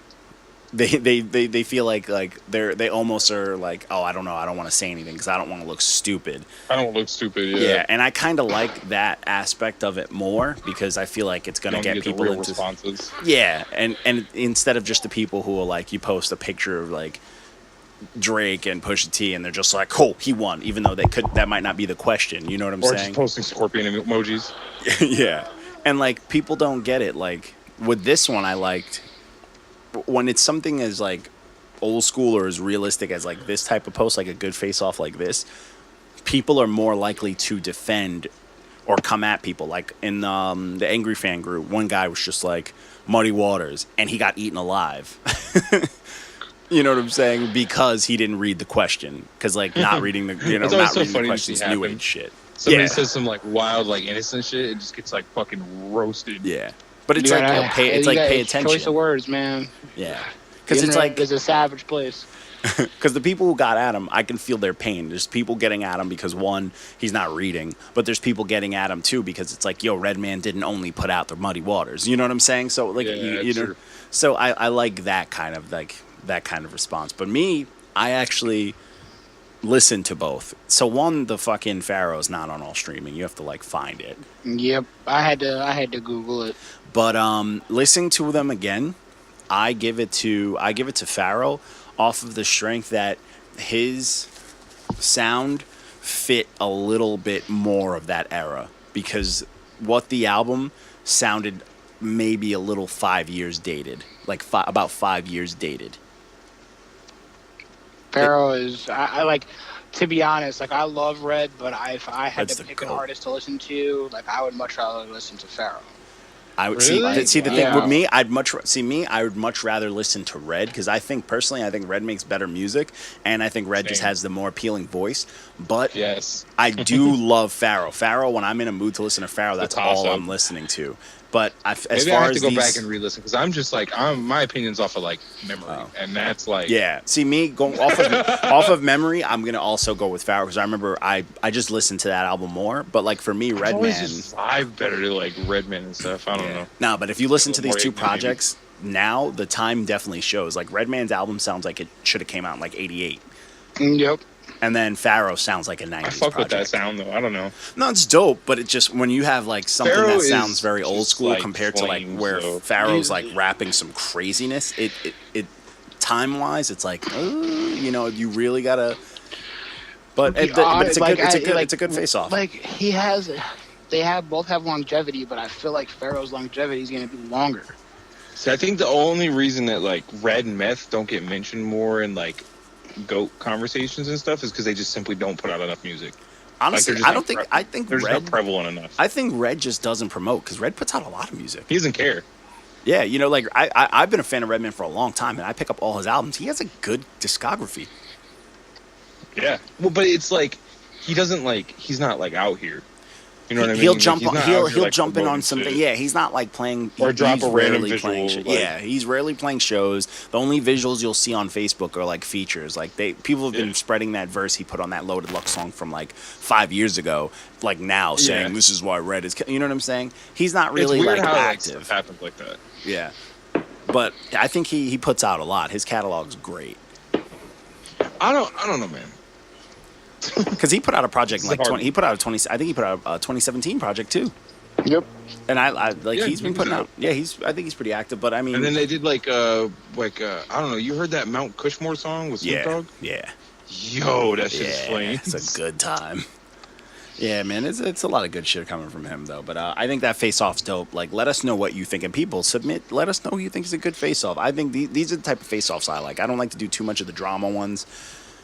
they feel like they almost are like, oh, I don't know, I don't want to say anything because I don't want to look stupid. I don't look stupid. Yeah, and I kind of like that aspect of it more because I feel like it's gonna get people real into responses. yeah, and instead of just the people who will like you post a picture of like Drake and Pusha T and they're just like, cool, he won, even though that might not be the question. You know what I'm Or saying? just posting scorpion emojis. Yeah, and like people don't get it. Like with this one, I liked when it's something as like old school or as realistic as like this type of post, like a good face off like this, people are more likely to defend or come at people. Like in the Angry Fan group, one guy was just like Muddy Waters and he got eaten alive. You know what I'm saying? Because he didn't read the question. Because like not reading the It's always not so reading the funny to questions, see new happen. age shit. Somebody Yeah. says some like wild, like innocent shit, it just gets like fucking roasted. Yeah, but it's like pay attention. Choice of words, man. Yeah, because it's like it's a savage place. because the people who got at him, I can feel their pain. There's people getting at him because one, he's not reading, but there's people getting at him too because it's like, yo, Redman didn't only put out the Muddy Waters. You know what I'm saying? So like, Yeah, you know, true. so I like that kind of response. But me, I actually listen to both. So one, the fucking Pharaoh's not on all streaming. You have to like find it. Yep, I had to Google it. But listening to them again, I give it to Pharaoh off of the strength that his sound fit a little bit more of that era because what the album sounded maybe a little 5 years dated, like about 5 years dated. Pharaoh is I like, to be honest, like I love Red, but if I had Red's to the pick an goat. artist to listen to, like I would much rather listen to Pharaoh. I would Really? see the thing Yeah. with me. I would much rather listen to Red because I think Red makes better music, and I think Red just Same. has the more appealing voice. But Yes. I do love Pharaoh. Pharaoh, when I'm in a mood to listen to Pharaoh, that's The all toss-up. I'm listening to. But as Maybe far I have as to go these, back and re-listen because I'm just like my opinion's off of like memory, and that's like yeah. See me going off of memory, I'm gonna also go with Pharaoh because I remember I just listened to that album more. But like for me, I always Redman, just vibe better to like Redman and stuff. I don't know. No, but if you listen to these More two 8 maybe. projects now, the time definitely shows. Like Redman's album sounds like it should have came out in like '88, Yep. and then Pharaoh sounds like a '90s I fuck project. with that sound though. I don't know. No, it's dope, but it just when you have like something Pharaoh that sounds is very old just, school like, compared to like flames, where though. Pharaoh's like rapping some craziness, it time wise, it's like you know, you really gotta. But it's a good face off. Like both have longevity, but I feel like Pharaoh's longevity is going to be longer. See, I think the only reason that like Red and Meth don't get mentioned more in like GOAT conversations and stuff is because they just simply don't put out enough music. Honestly, like, I don't think. I think they're just Red. not prevalent enough. I think Red just doesn't promote because Red puts out a lot of music. He doesn't care. Yeah, you know, like I've been a fan of Redman for a long time, and I pick up all his albums. He has a good discography. Yeah. Well, but it's like he doesn't like he's not like out here. You know what I mean? He'll Like, jump he's on. not He'll out here, like, jump in on promoting something. shit. Yeah, he's not like playing Or drop he's a random rarely playing visual, shit. like- Yeah, he's rarely playing shows. The only visuals you'll see on Facebook are like features. Like people have been spreading that verse he put on that Loaded Luck song from like 5 years ago. Like now saying this is why Red is. You know what I'm saying? He's not really it's weird like how active. Like, stuff happens like that. Yeah, but I think he puts out a lot. His catalog's great. I don't know, man. Because he put out a project in This is like hard. 20. He put out a 20. I think he put out a 2017 project too. Yep. And I like Yeah, he's been he putting was out. Yeah, I think he's pretty active. But I mean, And then they did like I don't know. You heard that Mount Cushmore song with Snoop yeah, Dogg? yeah, Yo, that shit's yeah. flames. It's a good time. Yeah, man, it's a lot of good shit coming from him though. But I think that face off's dope. Like, let us know what you think, and people submit. Let us know who you think is a good face off. I think these are the type of face offs I like. I don't like to do too much of the drama ones.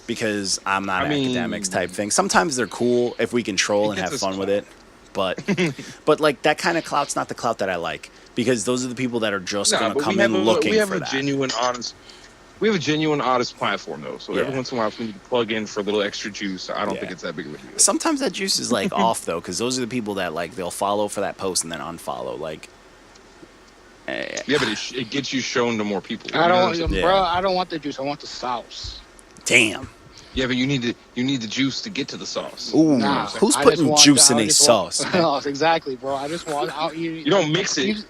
Because I'm not academics type thing. Sometimes they're cool if we can troll and have fun with it, but like that kind of clout's not the clout that I like because those are the people that are just gonna come in looking for that. We have a genuine, honest platform though. So Yeah. every once in a while, if we need to plug in for a little extra juice, I don't think it's that big of a deal. Sometimes that juice is like off though, because those are the people that like they'll follow for that post and then unfollow. Like, Yeah, but it gets you shown to more people. I don't, Yeah. bro. I don't want the juice. I want the sauce. damn. Yeah, but you need the juice to get to the sauce. Ooh, Nah, who's I putting just want juice the- in I a just sauce? want- exactly, bro. I just want. You don't mix it.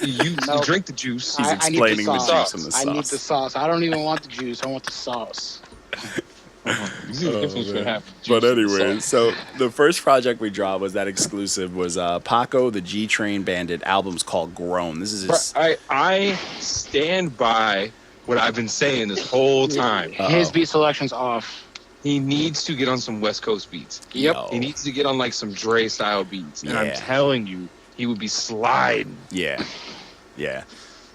You No. drink the juice. He's I need explaining the sauce. juice in the I need sauce. the sauce. I don't even want the juice. I want the sauce. You see the difference between having juice But and anyway, sauce. so the first project we dropped was that exclusive was Paco, the G Train Bandit. Album's called Grown. This is his. I stand by what I've been saying this whole time. His beat selection's off. He needs to get on some West Coast beats. Yep. Yo. He needs to get on like some Dre style beats. And I'm Yeah. telling you, he would be sliding. Yeah, yeah.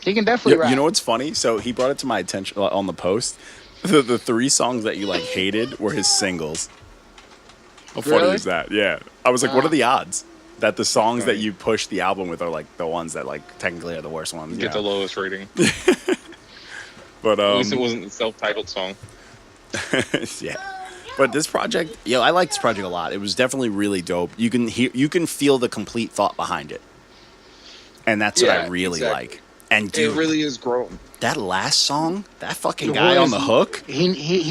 He can definitely rap. You know what's funny? So he brought it to my attention on the post. The 3 songs that you like hated were his singles. How funny Really? is that? Yeah. I was like, what are the odds that the songs that you push the album with are like the ones that like technically are the worst ones? Get the lowest rating. But At least it wasn't the self-titled song. yeah. But this project, I like this project a lot. It was definitely really dope. You can feel the complete thought behind it, and that's what I really like. And dude, it really is grown. that last song, that fucking guy on the hook, He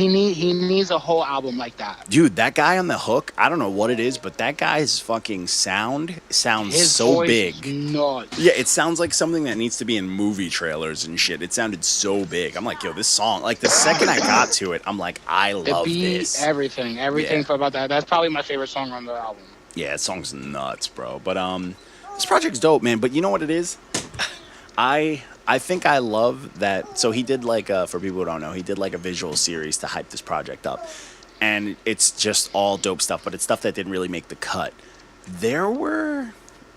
needs a whole album like that. dude, that guy on the hook, I don't know what it is, but that guy's fucking sound sounds His so voice big. is nuts. Yeah, it sounds like something that needs to be in movie trailers and shit. It sounded so big. I'm like, yo, this song, like the second I got to it, I'm like, I The love beat, this. everything about that. That's probably my favorite song on the album. Yeah, that song's nuts, bro. But this project's dope, man. But you know what it is? I think I love that. So he did like for people who don't know, he did like a visual series to hype this project up, and it's just all dope stuff. But it's stuff that didn't really make the cut. There were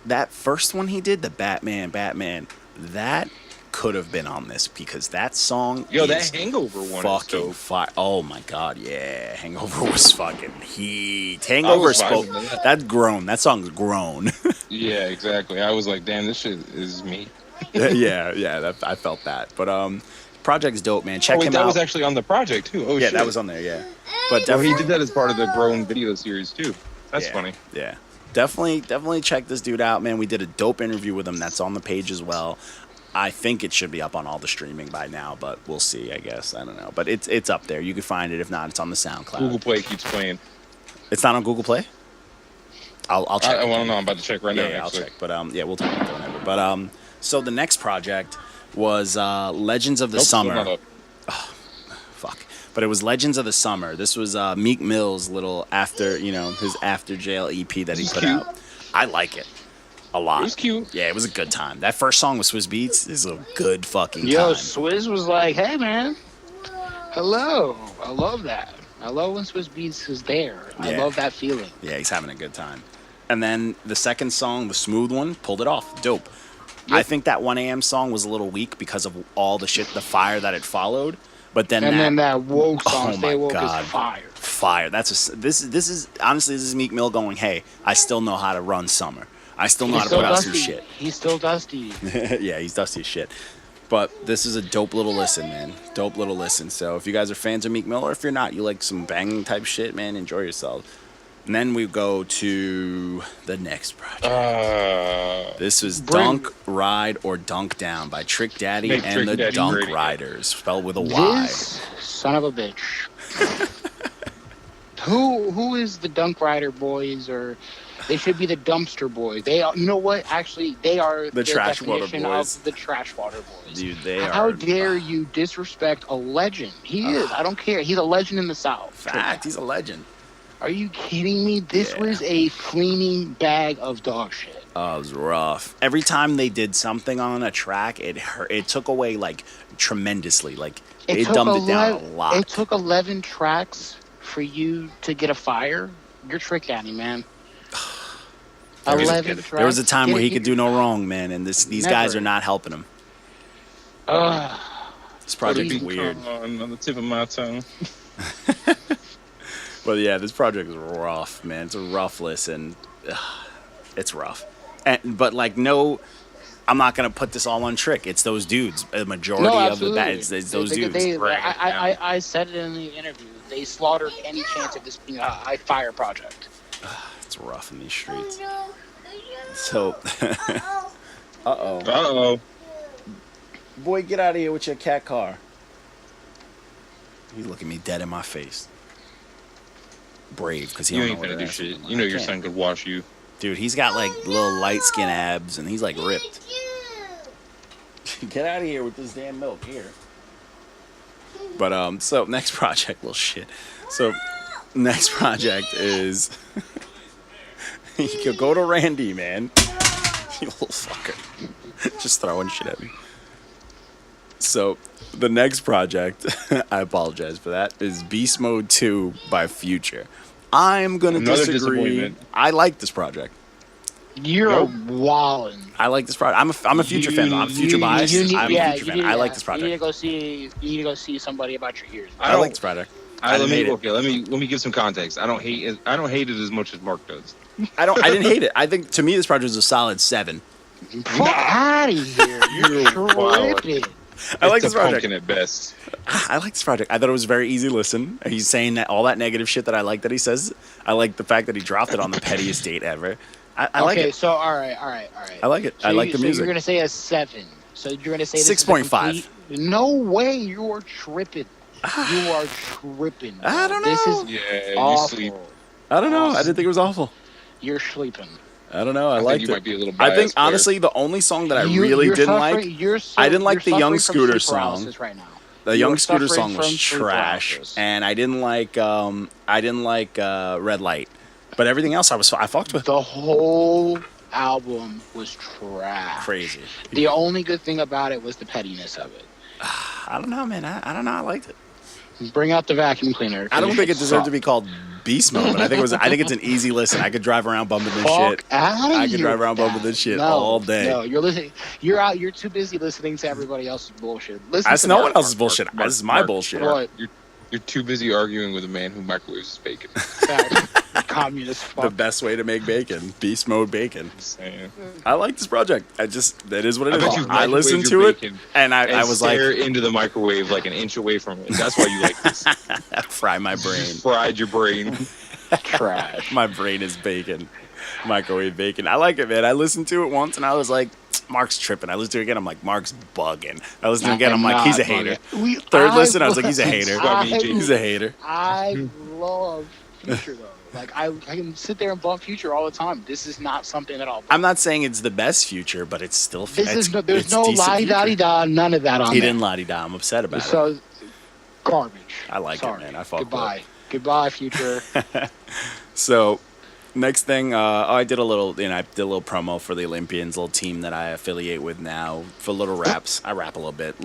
that first one he did, the Batman, that could have been on this because that song. Yo, is that Hangover one is fucking dope. fire. Oh my god, yeah, Hangover was fucking heat. Hangover spoke. vibing with that. That's grown. That song's grown. Yeah, exactly. I was like, damn, this shit is me. yeah, I felt that. But project's dope, man. Check him that out. was actually on the project too. Oh, yeah, shit. that was on there. Yeah, but Well, he definitely, did that as part of the Grown video series too. That's yeah, funny. Yeah, definitely check this dude out, man. We did a dope interview with him that's on the page as well. I think it should be up on all the streaming by now, but we'll see, I guess. I don't know. But it's up there. You can find it. If not, it's on the SoundCloud. Google Play keeps playing. It's not on Google Play? I'll check. I don't know. I'm about to check right now. Yeah, I'll check. But yeah, we'll talk about that whenever. But so the next project was Legends of the Summer. Fuck. But it was Legends of the Summer. This was Meek Mill's little his after jail EP that he put out. I like it a lot. It was cute. Yeah, it was a good time. That first song with Swizz Beatz is a good fucking time. Yo, Swizz was like, hey, man. Hello. I love that. I love when Swizz Beatz is there. I love that feeling. Yeah, he's having a good time. And then the second song, the smooth one, pulled it off. Dope. Yep. I think that 1 a.m. song was a little weak because of all the shit, the fire that it followed. But then then that woke song, Stay Woke, God. is fire. Fire. This is honestly, this is Meek Mill going, hey, I still know how to run summer. I still know how to put out some shit. He's still dusty. Yeah, he's dusty as shit. But this is a dope little listen, man. Dope little listen. So if you guys are fans of Meek Mill, or if you're not, you like some banging type shit, man, enjoy yourself. And then we go to the next project. This was Dunk, Ride, or Dunk Down by Trick Daddy and the Dunk Ryders, spelled with a Y. This son of a bitch. Who is the Dunk Rider boys, or they should be the Dumpster boys? They are, you know what? Actually, they are the Trash Water Boys. Of the Trash Water Boys. Dude, How dare you disrespect a legend? He is. I don't care. He's a legend in the South. Fact, he's a legend. Are you kidding me? This was a flaming bag of dog shit. Oh, it was rough. Every time they did something on a track, it hurt. It took away like tremendously. Like it dumbed it down a lot. It took 11 tracks for you to get a fire. You're Trick Daddy, man. 11 tracks. There was a time where he could do no wrong, man, and these guys are not helping him. This project is weird. On the tip of my tongue. But yeah, this project is rough, man. It's a rough listen. It's rough. But like, no, I'm not gonna put this all on Trick. It's those dudes. A majority of the band. It's those dudes. I said it in the interview. They slaughtered any chance of this being a high fire project. It's rough in these streets. So, boy, get out of here with your cat car. He's looking me dead in my face. Brave, because he ain't gonna do shit. You know your son could wash you. Dude, he's got like little light skin abs, and he's like ripped. Get out of here with this damn milk here. But so next project, well shit. So next project is you could go to Randy, man. You little fucker. Just throwing shit at me. So the next project, I apologize for that, is Beastmode 2 by Future. I'm gonna disagree. I like this project. You're wallin'. I like this project. I'm a Future fan. I'm Future biased. I'm a Future fan. I like this project. You need to go see somebody about your ears. I like this project. Let me give some context. I don't hate it as much as Mark does. I didn't hate it. I think to me this project is a solid 7. Fuck out of here. You're tripping. I like this project. Pumpkin at best. I like this project. I thought it was a very easy listen. He's saying that all that negative shit that I like that he says. I like the fact that he dropped it on the pettiest date ever. I like it. Okay, so all right. I like it. So I like the music. So you're gonna say a 7. So you're gonna say 6.5. No way. You are tripping. You are tripping. Bro. I don't know. This is awful. You sleep. I don't know. I didn't think it was awful. You're sleeping. I don't know. I liked it. Might be a little biased, I think honestly, the only song that I really didn't like, I didn't like the Young Scooter song. Right now. The Young Scooter song was trash, and I didn't like Red Light. But everything else I fucked with. The whole album was trash. Crazy. The only good thing about it was the pettiness of it. I don't know, man. I don't know. I liked it. Bring out the vacuum cleaner. I don't think it deserved to be called Beast Mode, but I think it's an easy listen. I could drive around bumping this shit. I could drive around bumping this shit all day. No, you're listening. You're out. You're too busy listening to everybody else's bullshit. That's no one else's bullshit. This is my bullshit. You're too busy arguing with a man who microwaves his bacon. Communist fuck. The best way to make bacon. Beast Mode bacon. I like this project. That is what it is. I listened to it, and I was like... stare into the microwave like an inch away from it. That's why you like this. Fry my brain. Fried your brain. Trash. My brain is bacon. Microwave bacon. I like it, man. I listened to it once and I was like, Mark's tripping. I listened to it again. I'm like, Mark's bugging. I listened to it again. I'm like, he's a hater. Third listen, I was like, he's a hater. He's a hater. I love Future though. Like I can sit there and bump Future all the time. This is not something that I'm not saying it's the best Future, but it's still. There's no la-di-da-di-da, none of that on He there. didn't la-di-da. I'm upset about it. So garbage. I like it, man. I fuck with it. Goodbye, Future. So, next thing, I did a little, I did a little promo for the Olympians, little team that I affiliate with now for little raps. I rap a little bit.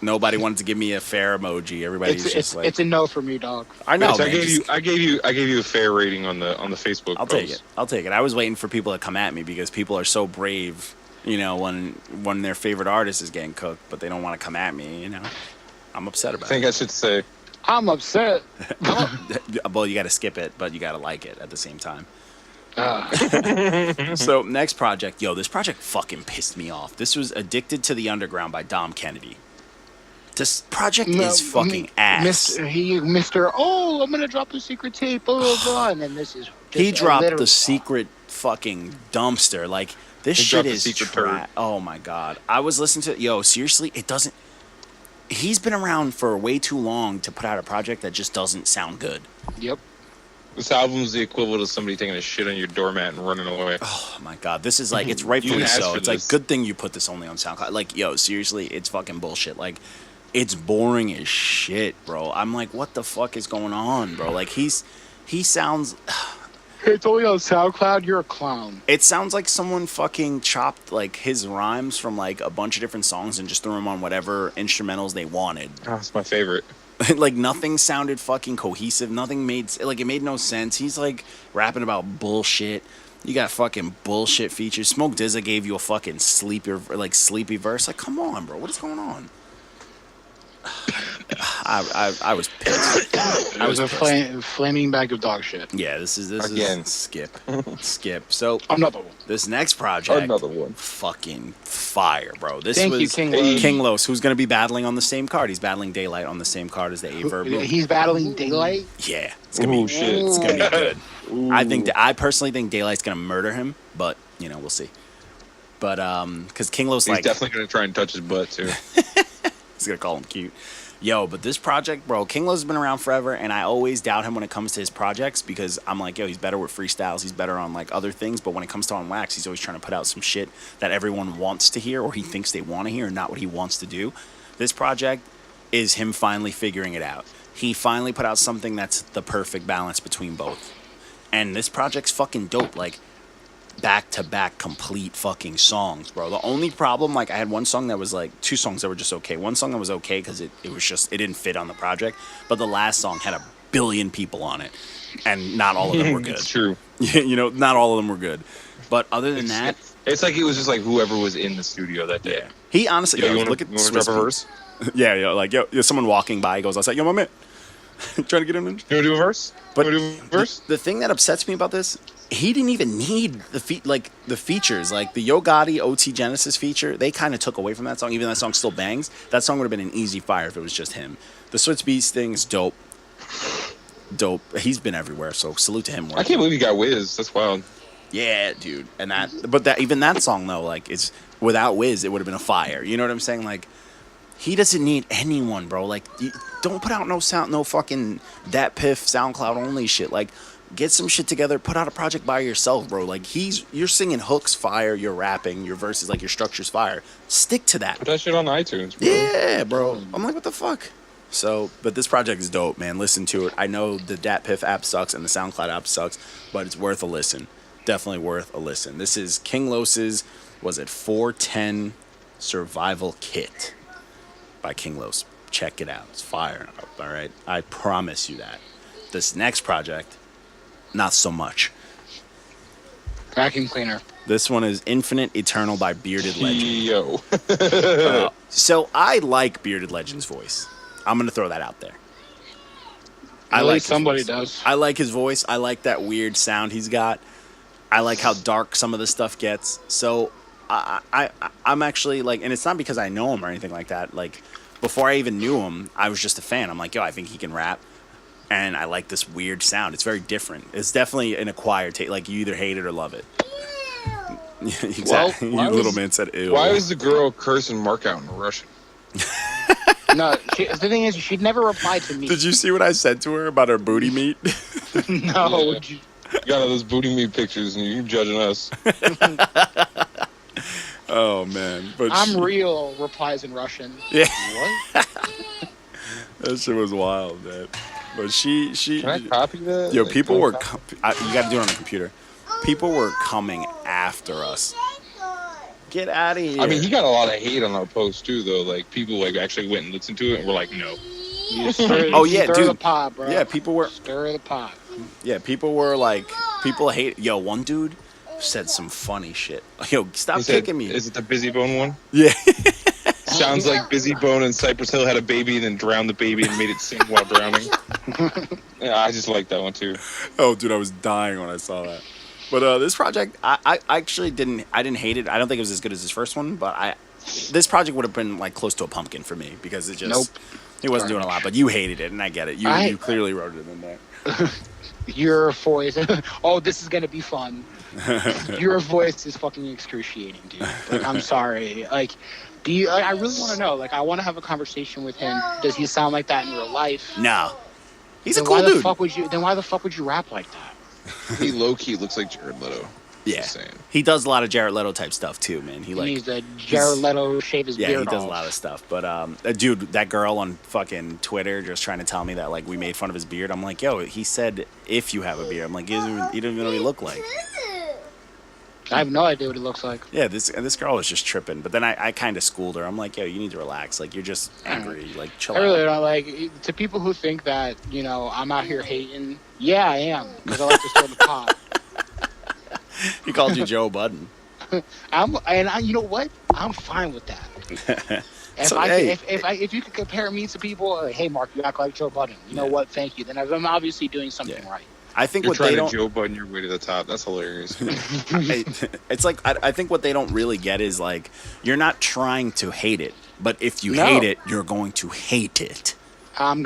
Nobody wanted to give me a fair emoji. Everybody's just like, it's a no for me, dog. I know. So man, I gave you a fair rating on the Facebook. I'll take it. I was waiting for people to come at me because people are so brave, when their favorite artist is getting cooked, but they don't want to come at me. I'm upset about it. I think I should say. I'm upset. Well, you got to skip it, but you got to like it at the same time. So, next project. This project fucking pissed me off. This was Addicted to the Underground by Dom Kennedy. This project is fucking ass. Mr. Oh, I'm going to drop the secret tape, blah, blah, blah. And then this is just he dropped the secret fucking dumpster. Like, this shit is trash. Oh, my God. I was listening to seriously, it doesn't. He's been around for way too long to put out a project that just doesn't sound good. Yep. This album's the equivalent of somebody taking a shit on your doormat and running away. Oh my God, this is like, it's rightfully so. It's like, good thing you put this only on SoundCloud. Like, seriously, it's fucking bullshit. Like, it's boring as shit, bro. I'm like, what the fuck is going on, bro? Like, he sounds. It's only on SoundCloud. You're a clown. It sounds like someone fucking chopped like his rhymes from like a bunch of different songs and just threw them on whatever instrumentals they wanted. Oh, that's my favorite. Like nothing sounded fucking cohesive. Nothing made it made no sense. He's like rapping about bullshit. You got fucking bullshit features. Smoke Dizza gave you a fucking sleepy verse. Like, come on, bro. What is going on? I was pissed. I was a flaming bag of dog shit. Yeah, this is skip. So another one. This next project, another one, fucking fire, bro. This Thank was you, King Los. King Los, who's going to be battling on the same card. He's battling Daylight on the same card as the Verb. He's battling Daylight. Yeah, it's gonna be shit. It's gonna be good. I personally think Daylight's gonna murder him, but we'll see. But because King Los, he's definitely gonna try and touch his butt too. He's gonna call him cute. But this project, bro, King Lo's been around forever, and I always doubt him when it comes to his projects because I'm like, he's better with freestyles, he's better on like other things, but when it comes to on wax, he's always trying to put out some shit that everyone wants to hear or he thinks they want to hear, not what he wants to do. This project is him finally figuring it out. He finally put out something that's the perfect balance between both. And this project's fucking dope. Like, back-to-back complete fucking songs, bro. The only problem, like, I had one song that was like, two songs that were just okay. One song that was okay because it didn't fit on the project. But the last song had 1 billion people on it. And not all of them were good. It's true. Not all of them were good. But other than that... It's like it was just like whoever was in the studio that day. Yeah. He honestly... look at Swiss drop a verse? Someone walking by, he goes, I was like, my man. Trying to get him in. You want to do a verse? But the thing that upsets me about this, he didn't even need the features. Like the Yo Gotti OT Genesis feature, they kind of took away from that song. Even though that song still bangs, that song would have been an easy fire if it was just him. The Switch Beast thing is dope. He's been everywhere, so salute to him. I can't believe he got Wiz. That's wild. Yeah, dude. Even that song though, like, it's without Wiz, it would have been a fire. You know what I'm saying? Like, he doesn't need anyone, bro. Like, don't put out no fucking Dat Piff SoundCloud only shit. Like, get some shit together, put out a project by yourself, bro. Like, you're singing hooks fire, you're rapping, your verses, like, your structure's fire. Stick to that. Put that shit on iTunes, bro. Yeah, bro. I'm like, what the fuck? So, but this project is dope, man. Listen to it. I know the Dat Piff app sucks and the SoundCloud app sucks, but it's worth a listen. Definitely worth a listen. This is King Los's, was it 410 Survival Kit by King Los. Check it out. It's fire. All right. I promise you that. This next project, not so much. Vacuum cleaner. This one is Infinite Eternal by Bearded Legend. Yo. So I like Bearded Legend's voice. I'm going to throw that out there. I like somebody does. I like his voice. I like that weird sound he's got. I like how dark some of the stuff gets. So I'm actually like, and it's not because I know him or anything like that. Like, before I even knew him, I was just a fan. I'm like, I think he can rap. and I like this weird sound. It's very different. It's definitely an acquired taste. Like, you either hate it or love it. Exactly. Well, little man said, ew. Why was the girl cursing Mark out in Russian? No, the thing is, she'd never replied to me. Did you see what I said to her about her booty meat? No. Yeah. You got all those booty meat pictures and you're judging us. Oh, man. But I'm real replies in Russian. Yeah. What? That shit was wild, man. But she. Can I copy that? Yo, Like, people can I were. copy- You got to do it on the computer. People were coming after us. Get out of here. I mean, he got a lot of hate on our post too, though. Like, people like actually went and listened to it and were like, "No." Oh, yeah, stir dude. the pot, bro. Yeah, people were. Stir the pot. Yeah, people were like. People hate. Yo, one dude said some funny shit. Yo, stop He said, kicking me. Is it the Busy Bone one? Yeah. Sounds like Busy Bone and Cypress Hill had a baby and then drowned the baby and made it sing while drowning. Yeah, I just like that one too. Oh, dude, I was dying when I saw that. But this project, I actually didn't hate it. I don't think it was as good as his first one, but this project would have been like close to a pumpkin for me because it just it wasn't doing a lot. But you hated it, and I get it. You clearly wrote it in there. Your voice. Oh, this is gonna be fun. Your voice is fucking excruciating, dude. Like, I'm sorry. Like, do you? I really want to know. Like, I want to have a conversation with him. Does he sound like that in real life? No, he's Then a cool why dude. the fuck would you? Then why the fuck would you rap like that? He low key looks like Jared Leto. Yeah, Just saying. he does a lot of Jared Leto type stuff too, man. He needs to Jared Leto shave his beard he does off. a lot of stuff. But dude, that girl on fucking Twitter just trying to tell me that like we made fun of his beard. I'm like, yo, he said if you have a beard. I'm like, he don't even know what he look like. I have no idea what it looks like. Yeah, this girl was just tripping. But then I kind of schooled her. I'm like, yo, you need to relax. Like, you're just angry. Like, chill I out. really don't like to people who think that I'm out here hating. Yeah, I am because I like to stir the pot. He called you Joe Budden. You know what? I'm fine with that. If you could compare me to people, hey Mark, you act like Joe Budden. You know what? Thank you. Then I'm obviously doing something right. I think You're what trying they to don't. Joe Budden your way to the top. That's hilarious. It's like I think what they don't really get is like you're not trying to hate it, but if you hate it, you're going to hate it. I'm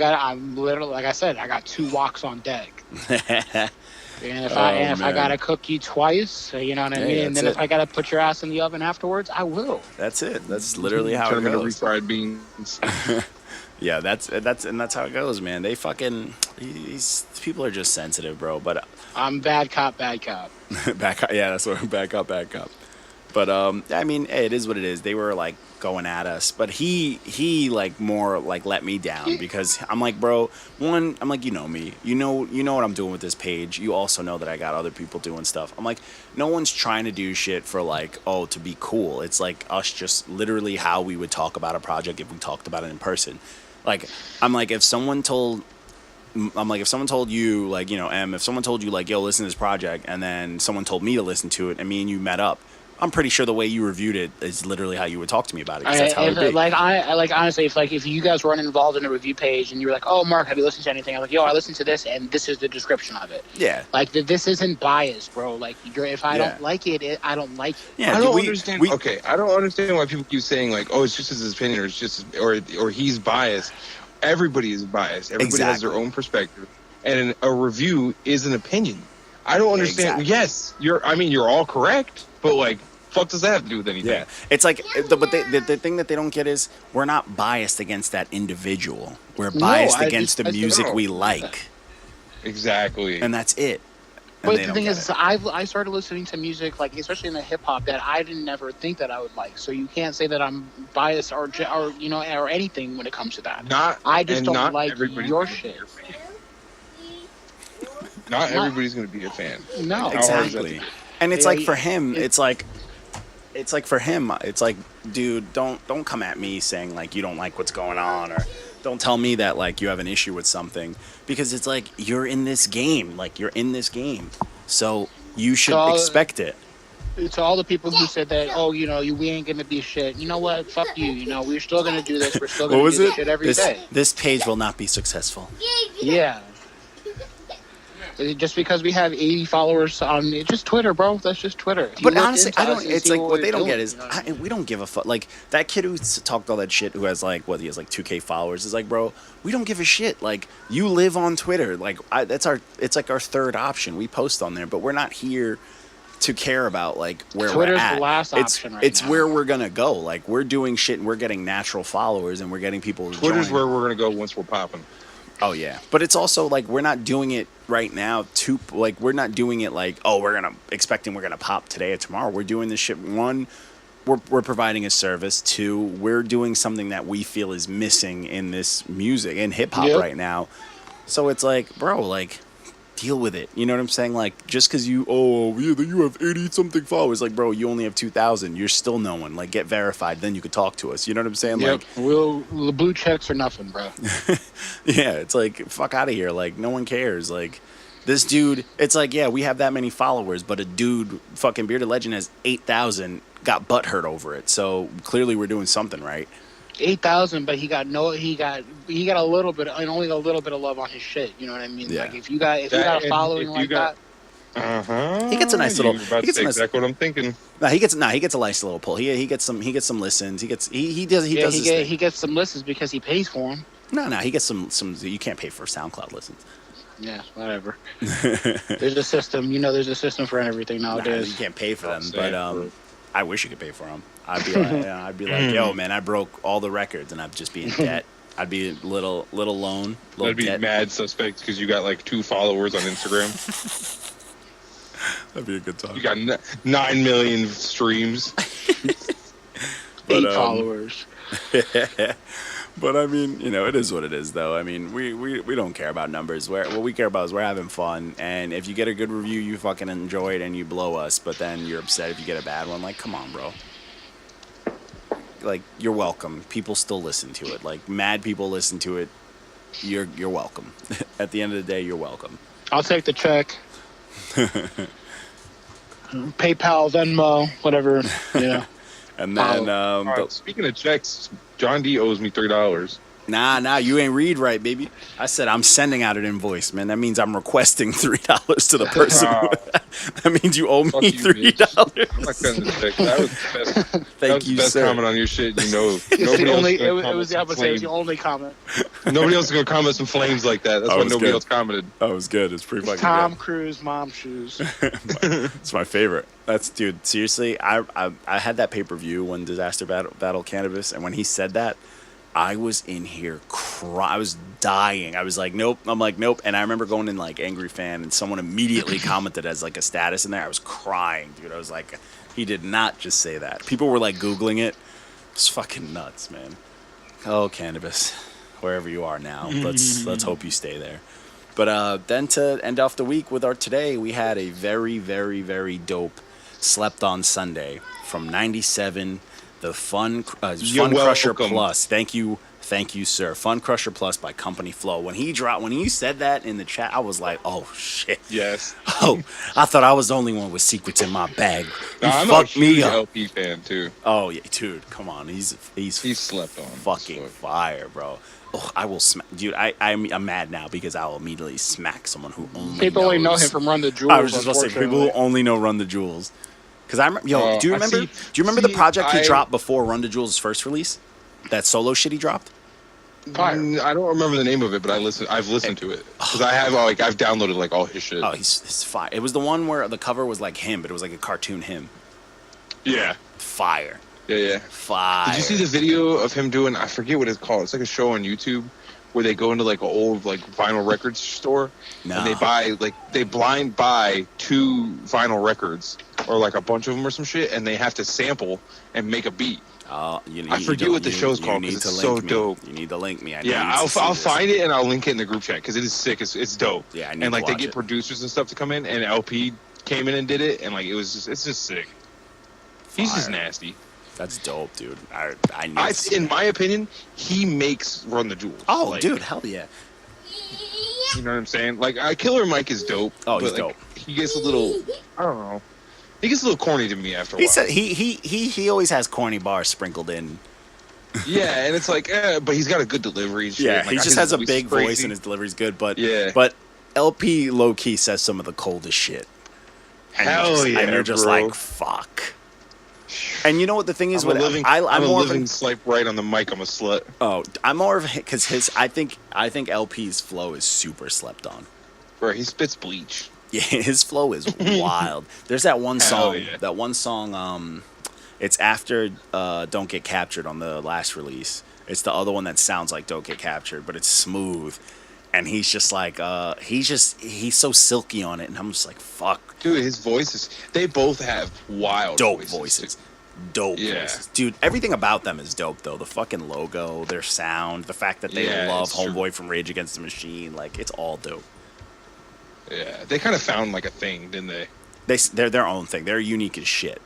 literally, like I said, I got 2 walks on deck. And if I gotta cook you twice, you know what I mean. And then if I gotta put your ass in the oven afterwards, I will. That's it. That's literally how Turn it him into goes. refried beans. Yeah, that's how it goes, man. They fucking these people are just sensitive, bro. But I'm bad cop. bad cop. Yeah, that's what bad cop. But I mean, hey, it is what it is. They were like going at us, but he like more like let me down because I'm like, bro, one, I'm like, you know me, you know what I'm doing with this page. You also know that I got other people doing stuff. I'm like, no one's trying to do shit for like, oh, to be cool. It's like us just literally how we would talk about a project if we talked about it in person. Like, I'm like, if someone told you, like, if someone told you, like, yo, listen to this project, and then someone told me to listen to it, and me and you met up, I'm pretty sure the way you reviewed it is literally how you would talk to me about it. 'Cause that's how it would be. Like, honestly, if you guys weren't involved in a review page and you were like, oh, Mark, have you listened to anything? I'm like, yo, I listened to this, and this is the description of it. Yeah. Like, this isn't biased, bro. Like, if I don't like it, I don't like it. Yeah, I don't understand. Okay, I don't understand why people keep saying like, "Oh, it's just his opinion," or "It's just," or he's biased. Everybody is biased. Everybody has their own perspective, and a review is an opinion. I don't understand. Exactly. Yes, you're all correct, but like, fuck does that have to do with anything? Yeah, it's like, but the thing that they don't get is we're not biased against that individual. We're biased against the music we like. Exactly. And that's it. But the thing is, I started listening to music, like especially in the hip hop, that I didn't never think that I would like. So you can't say that I'm biased or anything when it comes to that. I just don't like your shit. Not everybody's going to be a fan. No, exactly. And it's like for him, it's like for him, it's like, dude, don't come at me saying like you don't like what's going on, or don't tell me that like you have an issue with something, because it's like you're in this game, so you should expect it. To all the people who said that, oh, we ain't gonna be shit. You know what? Fuck you. We're still gonna do this. We're still gonna do this shit every day. This page will not be successful. Yeah. Just because we have 80 followers on just Twitter, bro. That's just Twitter. If you But look honestly, into I don't. us and It's see like what they we're don't doing, get is you know what I mean? we don't give a fuck. Like that kid who talked all that shit, who has like he has like 2K followers. Is like, bro, we don't give a shit. Like you live on Twitter. Like it's like our third option. We post on there, but we're not here to care about like where Twitter's we're at. the last option right it's now. where we're gonna go. Like we're doing shit and we're getting natural followers and we're getting people. To Twitter's join. where we're gonna go once we're popping. Oh yeah, but it's also like we're not doing it right now. Like we're not doing it like we're gonna pop today or tomorrow. We're doing this shit. One, we're providing a service. Two, we're doing something that we feel is missing in this music in hip hop right now. So it's like, bro, like deal with it. You know what I'm saying? Like just because you have 80 something followers, like bro, you only have 2,000. You're still no one. Like get verified, then you could talk to us. You know what I'm saying? Yep. Like The blue checks are nothing, bro. yeah, it's like fuck out of here. Like no one cares. Like this dude, it's like we have that many followers, but a dude, fucking Bearded Legend, has 8,000. Got butthurt over it. So clearly we're doing something right. 8,000, but he got a little bit, and only a little bit of love on his shit. You know what I mean? Yeah. Like if you got a following like that. He gets a nice little. Exactly what I'm thinking. He gets a nice little pull. He gets some listens. He gets He gets some listens because he pays for them. No, he gets some. You can't pay for SoundCloud listens. Yeah, whatever. There's a system. There's a system for everything nowadays. You can't pay for them, but I wish you could pay for them. I'd be like, yo, man, I broke all the records, and I'd just be in debt. I'd be a little loan. That'd be mad suspect because you got like 2 followers on Instagram. That'd be a good time. You got 9 million streams. 8 followers. But I mean, it is what it is, though. I mean, we don't care about numbers. What we care about is we're having fun, and if you get a good review, you fucking enjoy it and you blow us. But then you're upset if you get a bad one. Like, come on, bro. Like, you're welcome. People still listen to it. Like, mad people listen to it. You're welcome. At the end of the day, you're welcome. I'll take the check. PayPal, Venmo, whatever. Yeah. And then, right, speaking of checks, John D owes me $3. Nah, you ain't read right, baby. I said I'm sending out an invoice, man. That means I'm requesting $3 to the person. That means you owe me $3. I'm not cutting this check. That was the best. Thank you, best sir. comment on your shit. It was the only comment. Nobody else is gonna comment some flames like that. That's why nobody else commented. That was good. It's pretty fucking Tom good. Cruise mom shoes. It's my favorite. Dude. Seriously, I had that pay-per-view when Disaster Battle Canibus, and when he said that, I was in here crying. I was dying. I was like, nope. I'm like, nope. And I remember going in like Angry Fan, and someone immediately commented as like a status in there. I was crying, dude. I was like, he did not just say that. People were like Googling it. It's fucking nuts, man. Oh, Canibus, wherever you are now, let's hope you stay there. But then to end off the week with our today, we had a very, very, very dope Slept On Sunday from 97. The Fun Crusher Plus. Thank you, sir. Fun Crusher Plus by Company Flow. When he said that in the chat, I was like, oh shit. Yes. Oh, I thought I was the only one with secrets in my bag. I'm a huge LP fan too. Oh yeah, dude, come on. He's Slept On. Fucking fire, bro. Oh, I will smack, dude. I'm mad now because I will immediately smack someone who only people knows. only know him from Run the Jewels. I was just about to say people who only know Run the Jewels. Because I remember, do you remember the project he dropped before Run the Jewels' first release? That solo shit he dropped? I don't remember the name of it, but I've listened to it because I've downloaded like all his shit. Oh, it's fire. It was the one where the cover was like him, but it was like a cartoon him. Yeah. Fire. Yeah. Fire. Did you see the video of him doing? I forget what it's called. It's like a show on YouTube where they go into like an old like vinyl records store and they blind buy 2 vinyl records or like a bunch of them or some shit, and they have to sample and make a beat. I forget what the show's called because it's so dope. You need to link me. I'll find it and I'll link it in the group chat because it is sick. It's dope. Yeah, and like they get producers and stuff to come in, and LP came in and did it, and like it's just sick. He's just nasty. That's dope, dude. In my opinion, he makes Run the Jewels. Oh, like, dude, hell yeah. You know what I'm saying? Like, Killer Mike is dope. Oh, he's dope. He gets a little, I don't know. He gets a little corny to me after a while. He said he always has corny bars sprinkled in. Yeah, and it's like, but he's got a good delivery. And shit. Yeah, like, he just has a big voice and his delivery's good. But LP low key says some of the coldest shit. And Hell yeah, and you're just bro. like, fuck. And you know what the thing is? I'm I'm a more of living swipe right on the mic. I'm a slut. Oh, I'm more of because I think LP's flow is super slept on. Bro, he spits bleach. Yeah, his flow is wild. There's that one Hell song. yeah. That one song. It's after "Don't Get Captured" on the last release. It's the other one that sounds like "Don't Get Captured," but it's smooth. And he's just like, he's so silky on it, and I'm just like, fuck. Dude, his voices, they both have wild Dope voices. Dope voices. Dude, everything about them is dope, though. The fucking logo, their sound, the fact that they love it's true. Homeboy from Rage Against the Machine, like, it's all dope. Yeah, they kind of found like a thing, didn't they? They're their own thing. They're unique as shit.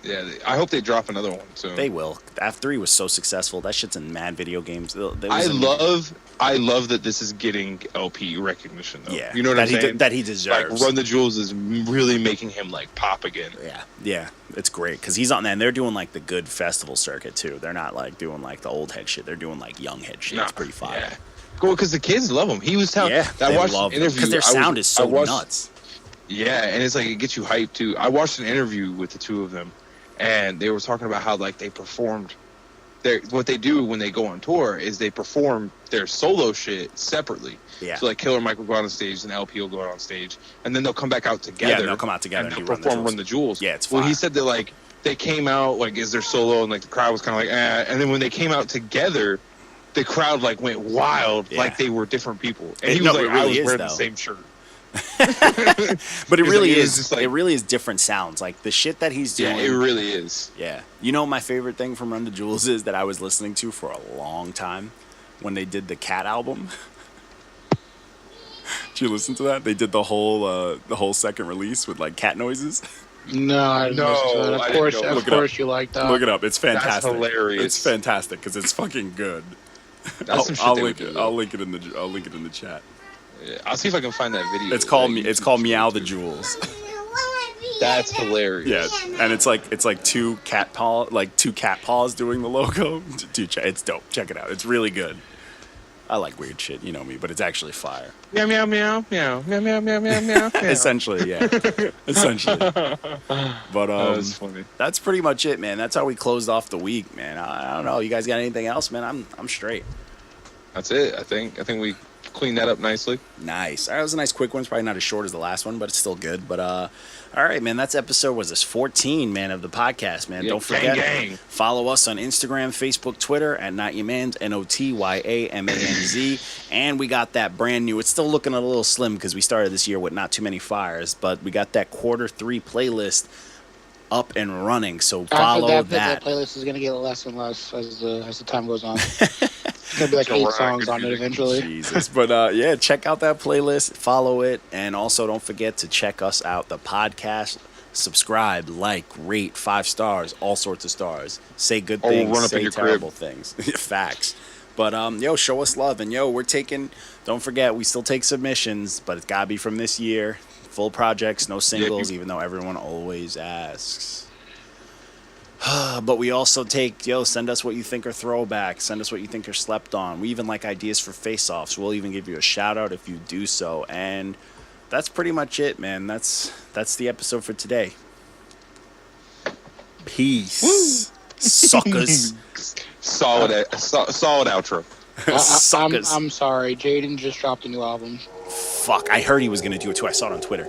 Yeah, I hope they drop another one soon. They will. F3 was so successful. That shit's in mad video games. I love that this is getting LP recognition, though. Yeah. You know what I'm saying? That he deserves. Like, Run the Jewels is really making him, like, pop again. Yeah. It's great. Because he's on there, and they're doing, like, the good festival circuit, too. They're not, like, doing, like, the old head shit. They're doing, like, young head shit. It's pretty fire. Yeah. Cool, because the kids love him. He was telling... Yeah, I watched love an interview. because their sound is so nuts. Yeah, and it's like, it gets you hyped, too. I watched an interview with the two of them, and they were talking about how, like, they performed... What they do when they go on tour is they perform their solo shit separately. Yeah. So like Killer Mike will go out on stage and LP will go out on stage, and then they'll come back out together. Yeah, they'll come out together and and they'll do perform Run the Jewels. Yeah, it's fire. Well, he said that like they came out like as their solo, and like the crowd was kind of like, and then when they came out together, the crowd like went wild, like they were different people. And he was like, I was wearing the same shirt. But it really like, is. It really is different sounds. Like the shit that he's doing. Yeah, it really is. Yeah. You know, my favorite thing from Run the Jewels is that I was listening to for a long time when they did the Cat album. Did you listen to that? They did the whole second release with like cat noises. No, I didn't listen to that. Of course, you like that. Look it up. It's fantastic. That's hilarious. It's fantastic because it's fucking good. That's some shit I'll they link would it. do. I'll link it in the chat. Yeah, I'll see if I can find that video. It's called Meow the Jewels. That's hilarious. Yeah, and it's like two cat paws doing the logo. Dude, it's dope. Check it out. It's really good. I like weird shit, you know me, but it's actually fire. Meow meow meow meow meow meow meow meow meow. Essentially, yeah. Essentially. But that's funny. That's pretty much it, man. That's how we closed off the week, man. I don't know. You guys got anything else, man? I'm straight. That's it. I think we cleaned that up nicely. Nice. That was a nice quick one. It's probably not as short as the last one, but it's still good. But all right, man. That's episode 14, man, of the podcast, man. Yeah, Don't forget, gang. follow us on Instagram, Facebook, Twitter at NotYaManz, NOTYAMANZ. And we got that brand new. It's still looking a little slim because we started this year with not too many fires, but we got that Q3 playlist up and running. So follow that. The playlist is going to get less and less as the time goes on. It's going to be like 8 songs on it eventually. Jesus. But yeah, check out that playlist, follow it, and also don't forget to check us out, the podcast. Subscribe, like, rate, 5 stars, all sorts of stars. Say good things, run up say in your terrible crib. things. Facts. But yo, show us love, and yo, we're taking. Don't forget, we still take submissions, but it's gotta be from this year. Full projects, no singles, even though everyone always asks. But we also take, send us what you think are throwbacks. Send us what you think are slept on. We even like ideas for face-offs. We'll even give you a shout-out if you do so. And that's pretty much it, man. That's the episode for today. Peace. Woo! Suckers. Solid outro. Suckers. I'm sorry. Jaden just dropped a new album. Fuck, I heard he was going to do it too. I saw it on Twitter.